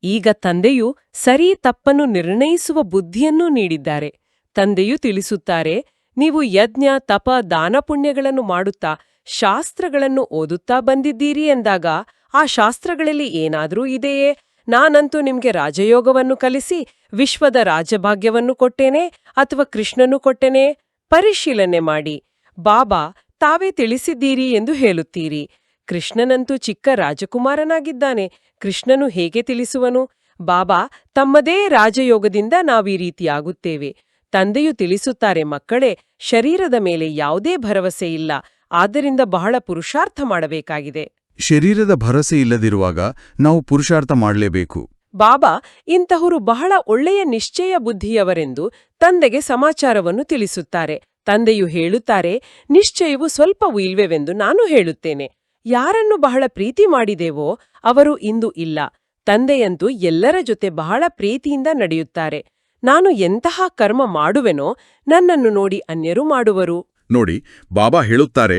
ಈಗ ತಂದೆಯು ಸರಿ ತಪ್ಪನ್ನು ನಿರ್ಣಯಿಸುವ ಬುದ್ಧಿಯನ್ನೂ ನೀಡಿದ್ದಾರೆ. ತಂದೆಯು ತಿಳಿಸುತ್ತಾರೆ, ನೀವು ಯಜ್ಞ, ತಪ, ದಾನ ಪುಣ್ಯಗಳನ್ನು ಮಾಡುತ್ತಾ ಶಾಸ್ತ್ರಗಳನ್ನು ಓದುತ್ತಾ ಬಂದಿದ್ದೀರಿ ಎಂದಾಗ ಆ ಶಾಸ್ತ್ರಗಳಲ್ಲಿ ಏನಾದರೂ ಇದೆಯೇ? ನಾನಂತೂ ನಿಮ್ಗೆ ರಾಜಯೋಗವನ್ನು ಕಲಿಸಿ ವಿಶ್ವದ ರಾಜಭಾಗ್ಯವನ್ನು ಕೊಟ್ಟೇನೆ ಅಥವಾ ಕೃಷ್ಣನು ಕೊಟ್ಟೆನೆ? ಪರಿಶೀಲನೆ ಮಾಡಿ. ಬಾಬಾ ತಾವೇ ತಿಳಿಸಿದ್ದೀರಿ ಎಂದು ಹೇಳುತ್ತೀರಿ. ಕೃಷ್ಣನಂತೂ ಚಿಕ್ಕ ರಾಜಕುಮಾರನಾಗಿದ್ದಾನೆ. ಕೃಷ್ಣನು ಹೇಗೆ ತಿಳಿಸುವನು? ಬಾಬಾ ತಮ್ಮದೇ ರಾಜಯೋಗದಿಂದ ನಾವೀ ರೀತಿಯಾಗುತ್ತೇವೆ. ತಂದೆಯು ತಿಳಿಸುತ್ತಾರೆ, ಮಕ್ಕಳೇ, ಶರೀರದ ಮೇಲೆ ಯಾವುದೇ ಭರವಸೆ ಇಲ್ಲ, ಆದ್ದರಿಂದ ಬಹಳ ಪುರುಷಾರ್ಥ ಮಾಡಬೇಕಾಗಿದೆ. ಶರೀರದ ಭರವಸೆ ಇಲ್ಲದಿರುವಾಗ ನಾವು ಪುರುಷಾರ್ಥ ಮಾಡಲೇಬೇಕು. ಬಾಬಾ ಇಂತಹವರು ಬಹಳ ಒಳ್ಳೆಯ ನಿಶ್ಚಯ ಬುದ್ಧಿಯವರೆಂದು ತಂದೆಗೆ ಸಮಾಚಾರವನ್ನು ತಿಳಿಸುತ್ತಾರೆ. ತಂದೆಯು ಹೇಳುತ್ತಾರೆ, ನಿಶ್ಚಯವು ಸ್ವಲ್ಪವೂ ಇಲ್ವೆವೆಂದು ನಾನು ಹೇಳುತ್ತೇನೆ. ಯಾರನ್ನು ಬಹಳ ಪ್ರೀತಿ ಮಾಡಿದೆವೋ ಅವರು ಇಂದು ಇಲ್ಲ. ತಂದೆಯಂತೂ ಎಲ್ಲರ ಜೊತೆ ಬಹಳ ಪ್ರೀತಿಯಿಂದ ನಡೆಯುತ್ತಾರೆ. ನಾನು ಎಂತಹ ಕರ್ಮ ಮಾಡುವೆನೋ ನನ್ನನ್ನು ನೋಡಿ ಅನ್ಯರು ಮಾಡುವರು. ನೋಡಿ, ಬಾಬಾ ಹೇಳುತ್ತಾರೆ,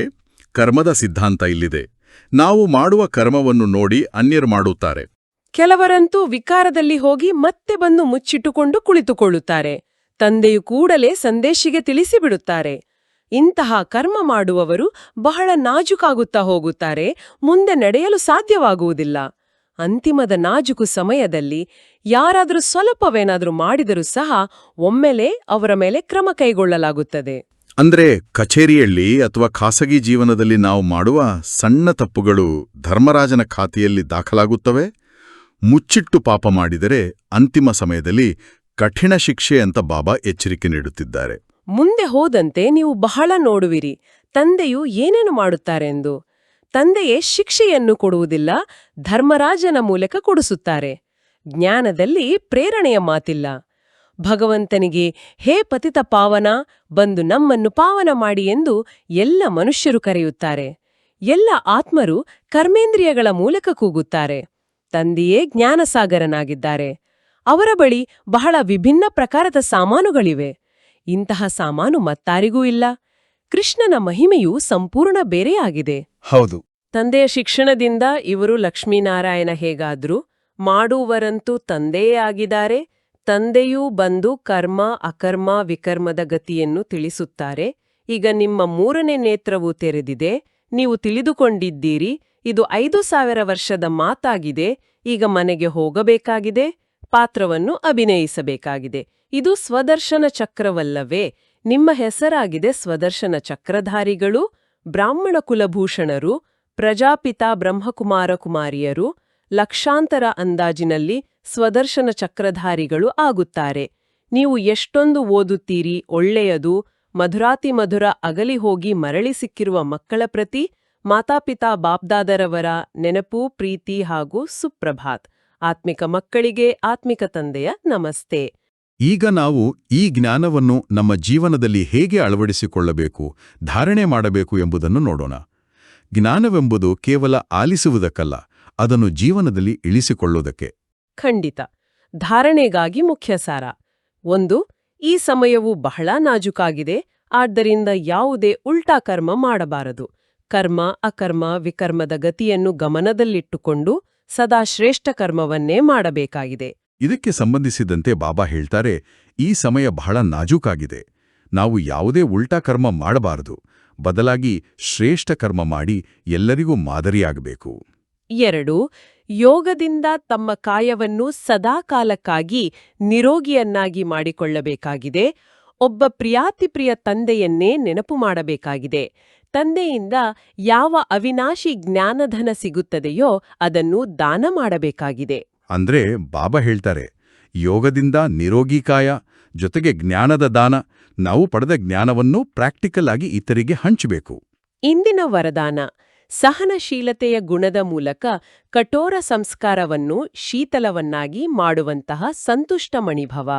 ಕರ್ಮದ ಸಿದ್ಧಾಂತ ಇಲ್ಲಿದೆ. ನಾವು ಮಾಡುವ ಕರ್ಮವನ್ನು ನೋಡಿ ಅನ್ಯರು ಮಾಡುತ್ತಾರೆ. ಕೆಲವರಂತೂ ವಿಕಾರದಲ್ಲಿ ಹೋಗಿ ಮತ್ತೆ ಬಂದು ಮುಚ್ಚಿಟ್ಟುಕೊಂಡು ಕುಳಿತುಕೊಳ್ಳುತ್ತಾರೆ. ತಂದೆಯು ಕೂಡಲೇ ಸಂದೇಶಿಗೆ ತಿಳಿಸಿಬಿಡುತ್ತಾರೆ. ಇಂತಹ ಕರ್ಮ ಮಾಡುವವರು ಬಹಳ ನಾಜುಕಾಗುತ್ತಾ ಹೋಗುತ್ತಾರೆ, ಮುಂದೆ ನಡೆಯಲು ಸಾಧ್ಯವಾಗುವುದಿಲ್ಲ. ಅಂತಿಮದ ನಾಜುಕು ಸಮಯದಲ್ಲಿ ಯಾರಾದರೂ ಸ್ವಲ್ಪವೇನಾದರೂ ಮಾಡಿದರೂ ಸಹ ಒಮ್ಮೆಲೇ ಅವರ ಮೇಲೆ ಕ್ರಮ ಕೈಗೊಳ್ಳಲಾಗುತ್ತದೆ. ಅಂದ್ರೆ ಕಚೇರಿಯಲ್ಲಿ ಅಥವಾ ಖಾಸಗಿ ಜೀವನದಲ್ಲಿ ನಾವು ಮಾಡುವ ಸಣ್ಣ ತಪ್ಪುಗಳು ಧರ್ಮರಾಜನ ಖಾತೆಯಲ್ಲಿ ದಾಖಲಾಗುತ್ತವೆ. ಮುಚ್ಚಿಟ್ಟು ಪಾಪ ಮಾಡಿದರೆ ಅಂತಿಮ ಸಮಯದಲ್ಲಿ ಕಠಿಣ ಶಿಕ್ಷೆ ಅಂತ ಬಾಬಾ ಎಚ್ಚರಿಕೆ ನೀಡುತ್ತಿದ್ದಾರೆ. ಮುಂದೆ ಹೋದಂತೆ ನೀವು ಬಹಳ ನೋಡುವಿರಿ ತಂದೆಯು ಏನೇನು ಮಾಡುತ್ತಾರೆಂದು. ತಂದೆಯೇ ಶಿಕ್ಷೆಯನ್ನು ಕೊಡುವುದಿಲ್ಲ, ಧರ್ಮರಾಜನ ಮೂಲಕ ಕೊಡಿಸುತ್ತಾರೆ. ಜ್ಞಾನದಲ್ಲಿ ಪ್ರೇರಣೆಯ ಮಾತಿಲ್ಲ. ಭಗವಂತನಿಗೆ, ಹೇ ಪತಿತ ಪಾವನ, ಬಂದು ನಮ್ಮನ್ನು ಪಾವನ ಮಾಡಿ ಎಂದು ಎಲ್ಲ ಮನುಷ್ಯರು ಕರೆಯುತ್ತಾರೆ. ಎಲ್ಲ ಆತ್ಮರು ಕರ್ಮೇಂದ್ರಿಯಗಳ ಮೂಲಕ ಕೂಗುತ್ತಾರೆ. ತಂದೆಯೇ ಜ್ಞಾನಸಾಗರನಾಗಿದ್ದಾರೆ. ಅವರ ಬಳಿ ಬಹಳ ವಿಭಿನ್ನ ಪ್ರಕಾರದ ಸಾಮಾನುಗಳಿವೆ. ಇಂತಹ ಸಾಮಾನು ಮತ್ತಾರಿಗೂ ಇಲ್ಲ. ಕೃಷ್ಣನ ಮಹಿಮೆಯು ಸಂಪೂರ್ಣ ಬೇರೆಯಾಗಿದೆ. ಹೌದು. ತಂದೆಯ ಶಿಕ್ಷಣದಿಂದ ಇವರು ಲಕ್ಷ್ಮೀನಾರಾಯಣ ಹೇಗಾದ್ರೂ ಮಾಡುವವರಂತೂ ತಂದೆಯೇ ಆಗಿದ್ದಾರೆ. ತಂದೆಯೂ ಬಂದು ಕರ್ಮ, ಅಕರ್ಮ, ವಿಕರ್ಮದ ಗತಿಯನ್ನು ತಿಳಿಸುತ್ತಾರೆ. ಈಗ ನಿಮ್ಮ 3ನೇ ನೇತ್ರವು ತೆರೆದಿದೆ. ನೀವು ತಿಳಿದುಕೊಂಡಿದ್ದೀರಿ, ಇದು 5000 ವರ್ಷದ ಮಾತಾಗಿದೆ. ಈಗ ಮನೆಗೆ ಹೋಗಬೇಕಾಗಿದೆ, ಪಾತ್ರವನ್ನು ಅಭಿನಯಿಸಬೇಕಾಗಿದೆ. ಇದು ಸ್ವದರ್ಶನ ಚಕ್ರವಲ್ಲವೇ? ನಿಮ್ಮ ಹೆಸರಾಗಿದೆ ಸ್ವದರ್ಶನ ಚಕ್ರಧಾರಿಗಳು. ಬ್ರಾಹ್ಮಣ ಕುಲಭೂಷಣರು, ಪ್ರಜಾಪಿತ ಬ್ರಹ್ಮಕುಮಾರ ಕುಮಾರಿಯರು ಲಕ್ಷಾಂತರ ಅಂದಾಜಿನಲ್ಲಿ ಸ್ವದರ್ಶನ ಚಕ್ರಧಾರಿಗಳು ಆಗುತ್ತಾರೆ. ನೀವು ಎಷ್ಟೊಂದು ಓದುತ್ತೀರಿ, ಒಳ್ಳೆಯದು. ಮಧುರಾತಿಮಧುರ ಅಗಲಿ ಹೋಗಿ ಮರಳಿ ಸಿಕ್ಕಿರುವ ಮಕ್ಕಳ ಪ್ರತಿ ಮಾತಾಪಿತಾ ಬಾಪ್ದಾದರವರ ನೆನಪು, ಪ್ರೀತಿ ಹಾಗೂ ಸುಪ್ರಭಾತ್. ಆತ್ಮಿಕ ಮಕ್ಕಳಿಗೆ ಆತ್ಮಿಕ ತಂದೆಯ ನಮಸ್ತೆ. ಈಗ ನಾವು ಈ ಜ್ಞಾನವನ್ನು ನಮ್ಮ ಜೀವನದಲ್ಲಿ ಹೇಗೆ ಅಳವಡಿಸಿಕೊಳ್ಳಬೇಕು, ಧಾರಣೆ ಮಾಡಬೇಕು ಎಂಬುದನ್ನು ನೋಡೋಣ. ಜ್ಞಾನವೆಂಬುದು ಕೇವಲ ಆಲಿಸುವುದಕ್ಕಲ್ಲ, ಅದನ್ನು ಜೀವನದಲ್ಲಿ ಇಳಿಸಿಕೊಳ್ಳುವುದಕ್ಕೆ. ಖಂಡಿತ. ಧಾರಣೆಗಾಗಿ ಮುಖ್ಯ ಸಾರ 1. ಈ ಸಮಯವು ಬಹಳ ನಾಜುಕಾಗಿದೆ, ಆದ್ದರಿಂದ ಯಾವುದೇ ಉಲ್ಟಾ ಕರ್ಮ ಮಾಡಬಾರದು. ಕರ್ಮ, ಅಕರ್ಮ, ವಿಕರ್ಮದ ಗತಿಯನ್ನು ಗಮನದಲ್ಲಿಟ್ಟುಕೊಂಡು ಸದಾ ಶ್ರೇಷ್ಠ ಕರ್ಮವನ್ನೇ ಮಾಡಬೇಕಾಗಿದೆ. ಇದಕ್ಕೆ ಸಂಬಂಧಿಸಿದಂತೆ ಬಾಬಾ ಹೇಳ್ತಾರೆ, ಈ ಸಮಯ ಬಹಳ ನಾಜೂಕಾಗಿದೆ. ನಾವು ಯಾವುದೇ ಉಲ್ಟಾ ಕರ್ಮ ಮಾಡಬಾರದು, ಬದಲಾಗಿ ಶ್ರೇಷ್ಠ ಕರ್ಮ ಮಾಡಿ ಎಲ್ಲರಿಗೂ ಮಾದರಿಯಾಗಬೇಕು. 2. ಯೋಗದಿಂದ ತಮ್ಮ ಕಾಯವನ್ನು ಸದಾಕಾಲಕ್ಕಾಗಿ ನಿರೋಗಿಯನ್ನಾಗಿ ಮಾಡಿಕೊಳ್ಳಬೇಕಾಗಿದೆ. ಒಬ್ಬ ಪ್ರಿಯಾತಿಪ್ರಿಯ ತಂದೆಯನ್ನೇ ನೆನಪು ಮಾಡಬೇಕಾಗಿದೆ. ತಂದೆಯಿಂದ ಯಾವ ಅವಿನಾಶಿ ಜ್ಞಾನಧನ ಸಿಗುತ್ತದೆಯೋ ಅದನ್ನು ದಾನ ಮಾಡಬೇಕಾಗಿದೆ. ಅಂದ್ರೆ ಬಾಬಾ ಹೇಳ್ತಾರೆ, ಯೋಗದಿಂದ ನಿರೋಗಿಕಾಯ ಜೊತೆಗೆ ಜ್ಞಾನದ ದಾನ, ನಾವು ಪಡೆದ ಜ್ಞಾನವನ್ನು ಪ್ರಾಕ್ಟಿಕಲ್ ಆಗಿ ಇತರಿಗೆ ಹಂಚಬೇಕು. ಇಂದಿನ ವರದಾನ ಸಹನಶೀಲತೆಯ ಗುಣದ ಮೂಲಕ ಕಠೋರ ಸಂಸ್ಕಾರವನ್ನು ಶೀತಲವನ್ನಾಗಿ ಮಾಡುವಂತಹ ಸಂತುಷ್ಟ ಮಣಿಭವ.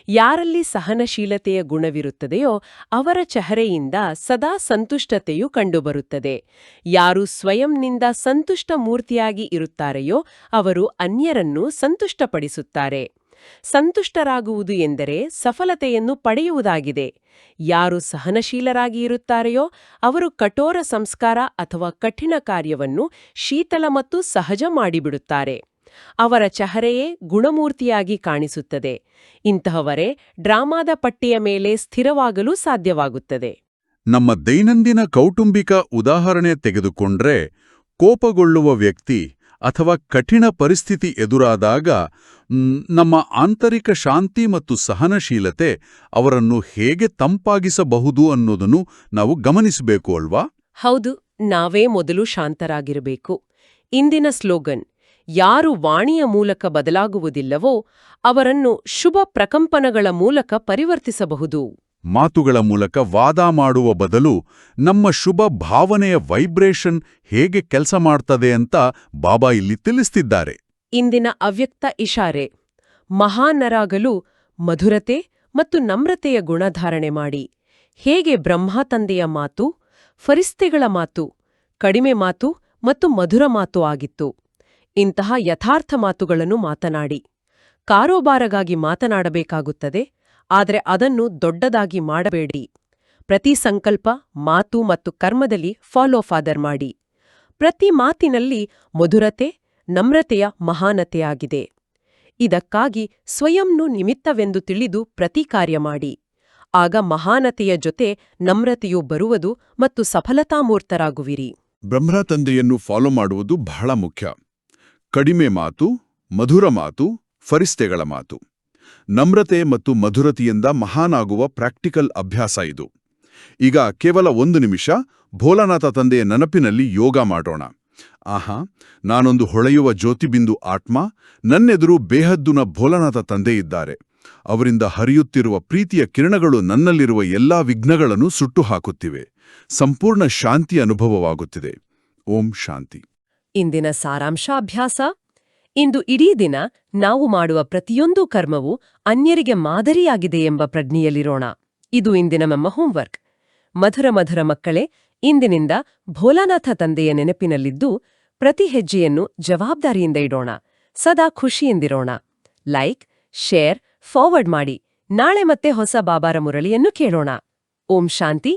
ಯಾರಲ್ಲಿ ಸಹನಶೀಲತೆಯ ಗುಣವಿರುತ್ತದೆಯೋ ಅವರ ಚೆಹರೆಯಿಂದ ಸದಾ ಸಂತುಷ್ಟತೆಯು ಕಂಡುಬರುತ್ತದೆ. ಯಾರು ಸ್ವಯಂನಿಂದ ಸಂತುಷ್ಟ ಮೂರ್ತಿಯಾಗಿ ಇರುತ್ತಾರೆಯೋ ಅವರು ಅನ್ಯರನ್ನು ಸಂತುಷ್ಟಪಡಿಸುತ್ತಾರೆ. ಸಂತುಷ್ಟರಾಗುವುದು ಎಂದರೆ ಸಫಲತೆಯನ್ನು ಪಡೆಯುವುದಾಗಿದೆ. ಯಾರು ಸಹನಶೀಲರಾಗಿ ಇರುತ್ತಾರೆಯೋ ಅವರು ಕಠೋರ ಸಂಸ್ಕಾರ ಅಥವಾ ಕಠಿಣ ಕಾರ್ಯವನ್ನು ಶೀತಲ ಮತ್ತು ಸಹಜ ಮಾಡಿಬಿಡುತ್ತಾರೆ. ಅವರ ಚೆಹರೆಯೇ ಗುಣಮೂರ್ತಿಯಾಗಿ ಕಾಣಿಸುತ್ತದೆ. ಇಂತಹವರೇ ಡ್ರಾಮಾದ ಪಟ್ಟಿಯ ಮೇಲೆ ಸ್ಥಿರವಾಗಲು ಸಾಧ್ಯವಾಗುತ್ತದೆ. ನಮ್ಮ ದೈನಂದಿನ ಕೌಟುಂಬಿಕ ಉದಾಹರಣೆ ತೆಗೆದುಕೊಂಡ್ರೆ, ಕೋಪಗೊಳ್ಳುವ ವ್ಯಕ್ತಿ ಅಥವಾ ಕಠಿಣ ಪರಿಸ್ಥಿತಿ ಎದುರಾದಾಗ ನಮ್ಮ ಆಂತರಿಕ ಶಾಂತಿ ಮತ್ತು ಸಹನಶೀಲತೆ ಅವರನ್ನು ಹೇಗೆ ತಂಪಾಗಿಸಬಹುದು ಅನ್ನೋದನ್ನು ನಾವು ಗಮನಿಸಬೇಕು ಅಲ್ವಾ? ಹೌದು, ನಾವೇ ಮೊದಲು ಶಾಂತರಾಗಿರಬೇಕು. ಇಂದಿನ ಸ್ಲೋಗನ್ ಯಾರು ವಾಣಿಯ ಮೂಲಕ ಬದಲಾಗುವುದಿಲ್ಲವೋ ಅವರನ್ನು ಶುಭ ಪ್ರಕಂಪನಗಳ ಮೂಲಕ ಪರಿವರ್ತಿಸಬಹುದು. ಮಾತುಗಳ ಮೂಲಕ ವಾದ ಮಾಡುವ ಬದಲು ನಮ್ಮ ಶುಭ ಭಾವನೆಯ ವೈಬ್ರೇಷನ್ ಹೇಗೆ ಕೆಲಸ ಮಾಡ್ತದೆ ಅಂತ ಬಾಬಾ ಇಲ್ಲಿ ತಿಳಿಸ್ತಿದ್ದಾರೆ. ಇಂದಿನ ಅವ್ಯಕ್ತ ಇಶಾರೆ ಮಹಾನರಾಗಲು ಮಧುರತೆ ಮತ್ತು ನಮ್ರತೆಯ ಗುಣಧಾರಣೆ ಮಾಡಿ. ಹೇಗೆ ಬ್ರಹ್ಮ ತಂದೆಯ ಮಾತು, ಫರಿಸ್ತೆಗಳ ಮಾತು ಕಡಿಮೆ ಮಾತು ಮತ್ತು ಮಧುರ ಮಾತು ಆಗಿತ್ತು. ಇಂತಹ ಯಥಾರ್ಥ ಮಾತುಗಳನ್ನು ಮಾತನಾಡಿ. ಕಾರೋಬಾರಗಾಗಿ ಮಾತನಾಡಬೇಕಾಗುತ್ತದೆ, ಆದರೆ ಅದನ್ನು ದೊಡ್ಡದಾಗಿ ಮಾಡಬೇಡಿ. ಪ್ರತಿ ಸಂಕಲ್ಪ, ಮಾತು ಮತ್ತು ಕರ್ಮದಲ್ಲಿ ಫಾಲೋ ಫಾದರ್ ಮಾಡಿ. ಪ್ರತಿ ಮಾತಿನಲ್ಲಿ ಮಧುರತೆ, ನಮ್ರತೆಯ ಮಹಾನತೆಯಾಗಿದೆ. ಇದಕ್ಕಾಗಿ ಸ್ವಯಂನು ನಿಮಿತ್ತವೆಂದು ತಿಳಿದು ಪ್ರತಿ ಕಾರ್ಯ ಮಾಡಿ. ಆಗ ಮಹಾನತೆಯ ಜೊತೆ ನಮ್ರತೆಯು ಬರುವುದು ಮತ್ತು ಸಫಲತಾಮೂರ್ತರಾಗುವಿರಿ. ಬ್ರಹ್ಮ ತಂದೆಯನ್ನು ಫಾಲೋ ಮಾಡುವುದು ಬಹಳ ಮುಖ್ಯ. ಕಡಿಮೆ ಮಾತು, ಮಧುರ ಮಾತು, ಫರಿಸ್ತೆಗಳ ಮಾತು. ನಮ್ರತೆ ಮತ್ತು ಮಧುರತೆಯಿಂದ ಮಹಾನಾಗುವ ಪ್ರಾಕ್ಟಿಕಲ್ ಅಭ್ಯಾಸ ಇದು. ಈಗ ಕೇವಲ 1 ನಿಮಿಷ ಭೋಲಾನಾಥ ತಂದೆಯ ನೆನಪಿನಲ್ಲಿ ಯೋಗ ಮಾಡೋಣ. ಆಹಾ, ನಾನೊಂದು ಹೊಳೆಯುವ ಜ್ಯೋತಿಬಿಂದು ಆತ್ಮ, ನನ್ನೆದುರು ಬೇಹದ್ದುನ ಭೋಲಾನಾಥ ತಂದೆ ಇದ್ದಾರೆ. ಅವರಿಂದ ಹರಿಯುತ್ತಿರುವ ಪ್ರೀತಿಯ ಕಿರಣಗಳು ನನ್ನಲ್ಲಿರುವ ಎಲ್ಲಾ ವಿಘ್ನಗಳನ್ನು ಸುಟ್ಟು ಹಾಕುತ್ತಿವೆ. ಸಂಪೂರ್ಣ ಶಾಂತಿ ಅನುಭವವಾಗುತ್ತಿದೆ. ಓಂ ಶಾಂತಿ. ಇಂದಿನ ಸಾರಾಂಶ ಅಭ್ಯಾಸ. ಇಂದು ಇಡೀ ದಿನ ನಾವು ಮಾಡುವ ಪ್ರತಿಯೊಂದು ಕರ್ಮವೂ ಅನ್ಯರಿಗೆ ಮಾದರಿಯಾಗಿದೆ ಎಂಬ ಪ್ರಜ್ಞೆಯಲ್ಲಿರೋಣ. ಇದು ಇಂದಿನ ನಮ್ಮ ಹೋಂವರ್ಕ್. ಮಧುರ ಮಕ್ಕಳೇ, ಇಂದಿನಿಂದ ಭೋಲಾನಾಥ ತಂದೆಯ ನೆನಪಿನಲ್ಲಿದ್ದು ಪ್ರತಿ ಹೆಜ್ಜೆಯನ್ನು ಜವಾಬ್ದಾರಿಯಿಂದ ಇಡೋಣ. ಸದಾ ಖುಷಿಯಿಂದಿರೋಣ. ಲೈಕ್, ಶೇರ್, ಫಾರ್ವರ್ಡ್ ಮಾಡಿ. ನಾಳೆ ಮತ್ತೆ ಹೊಸ ಬಾಬಾರ ಮುರಳಿಯನ್ನು ಕೇಳೋಣ. ಓಂ ಶಾಂತಿ.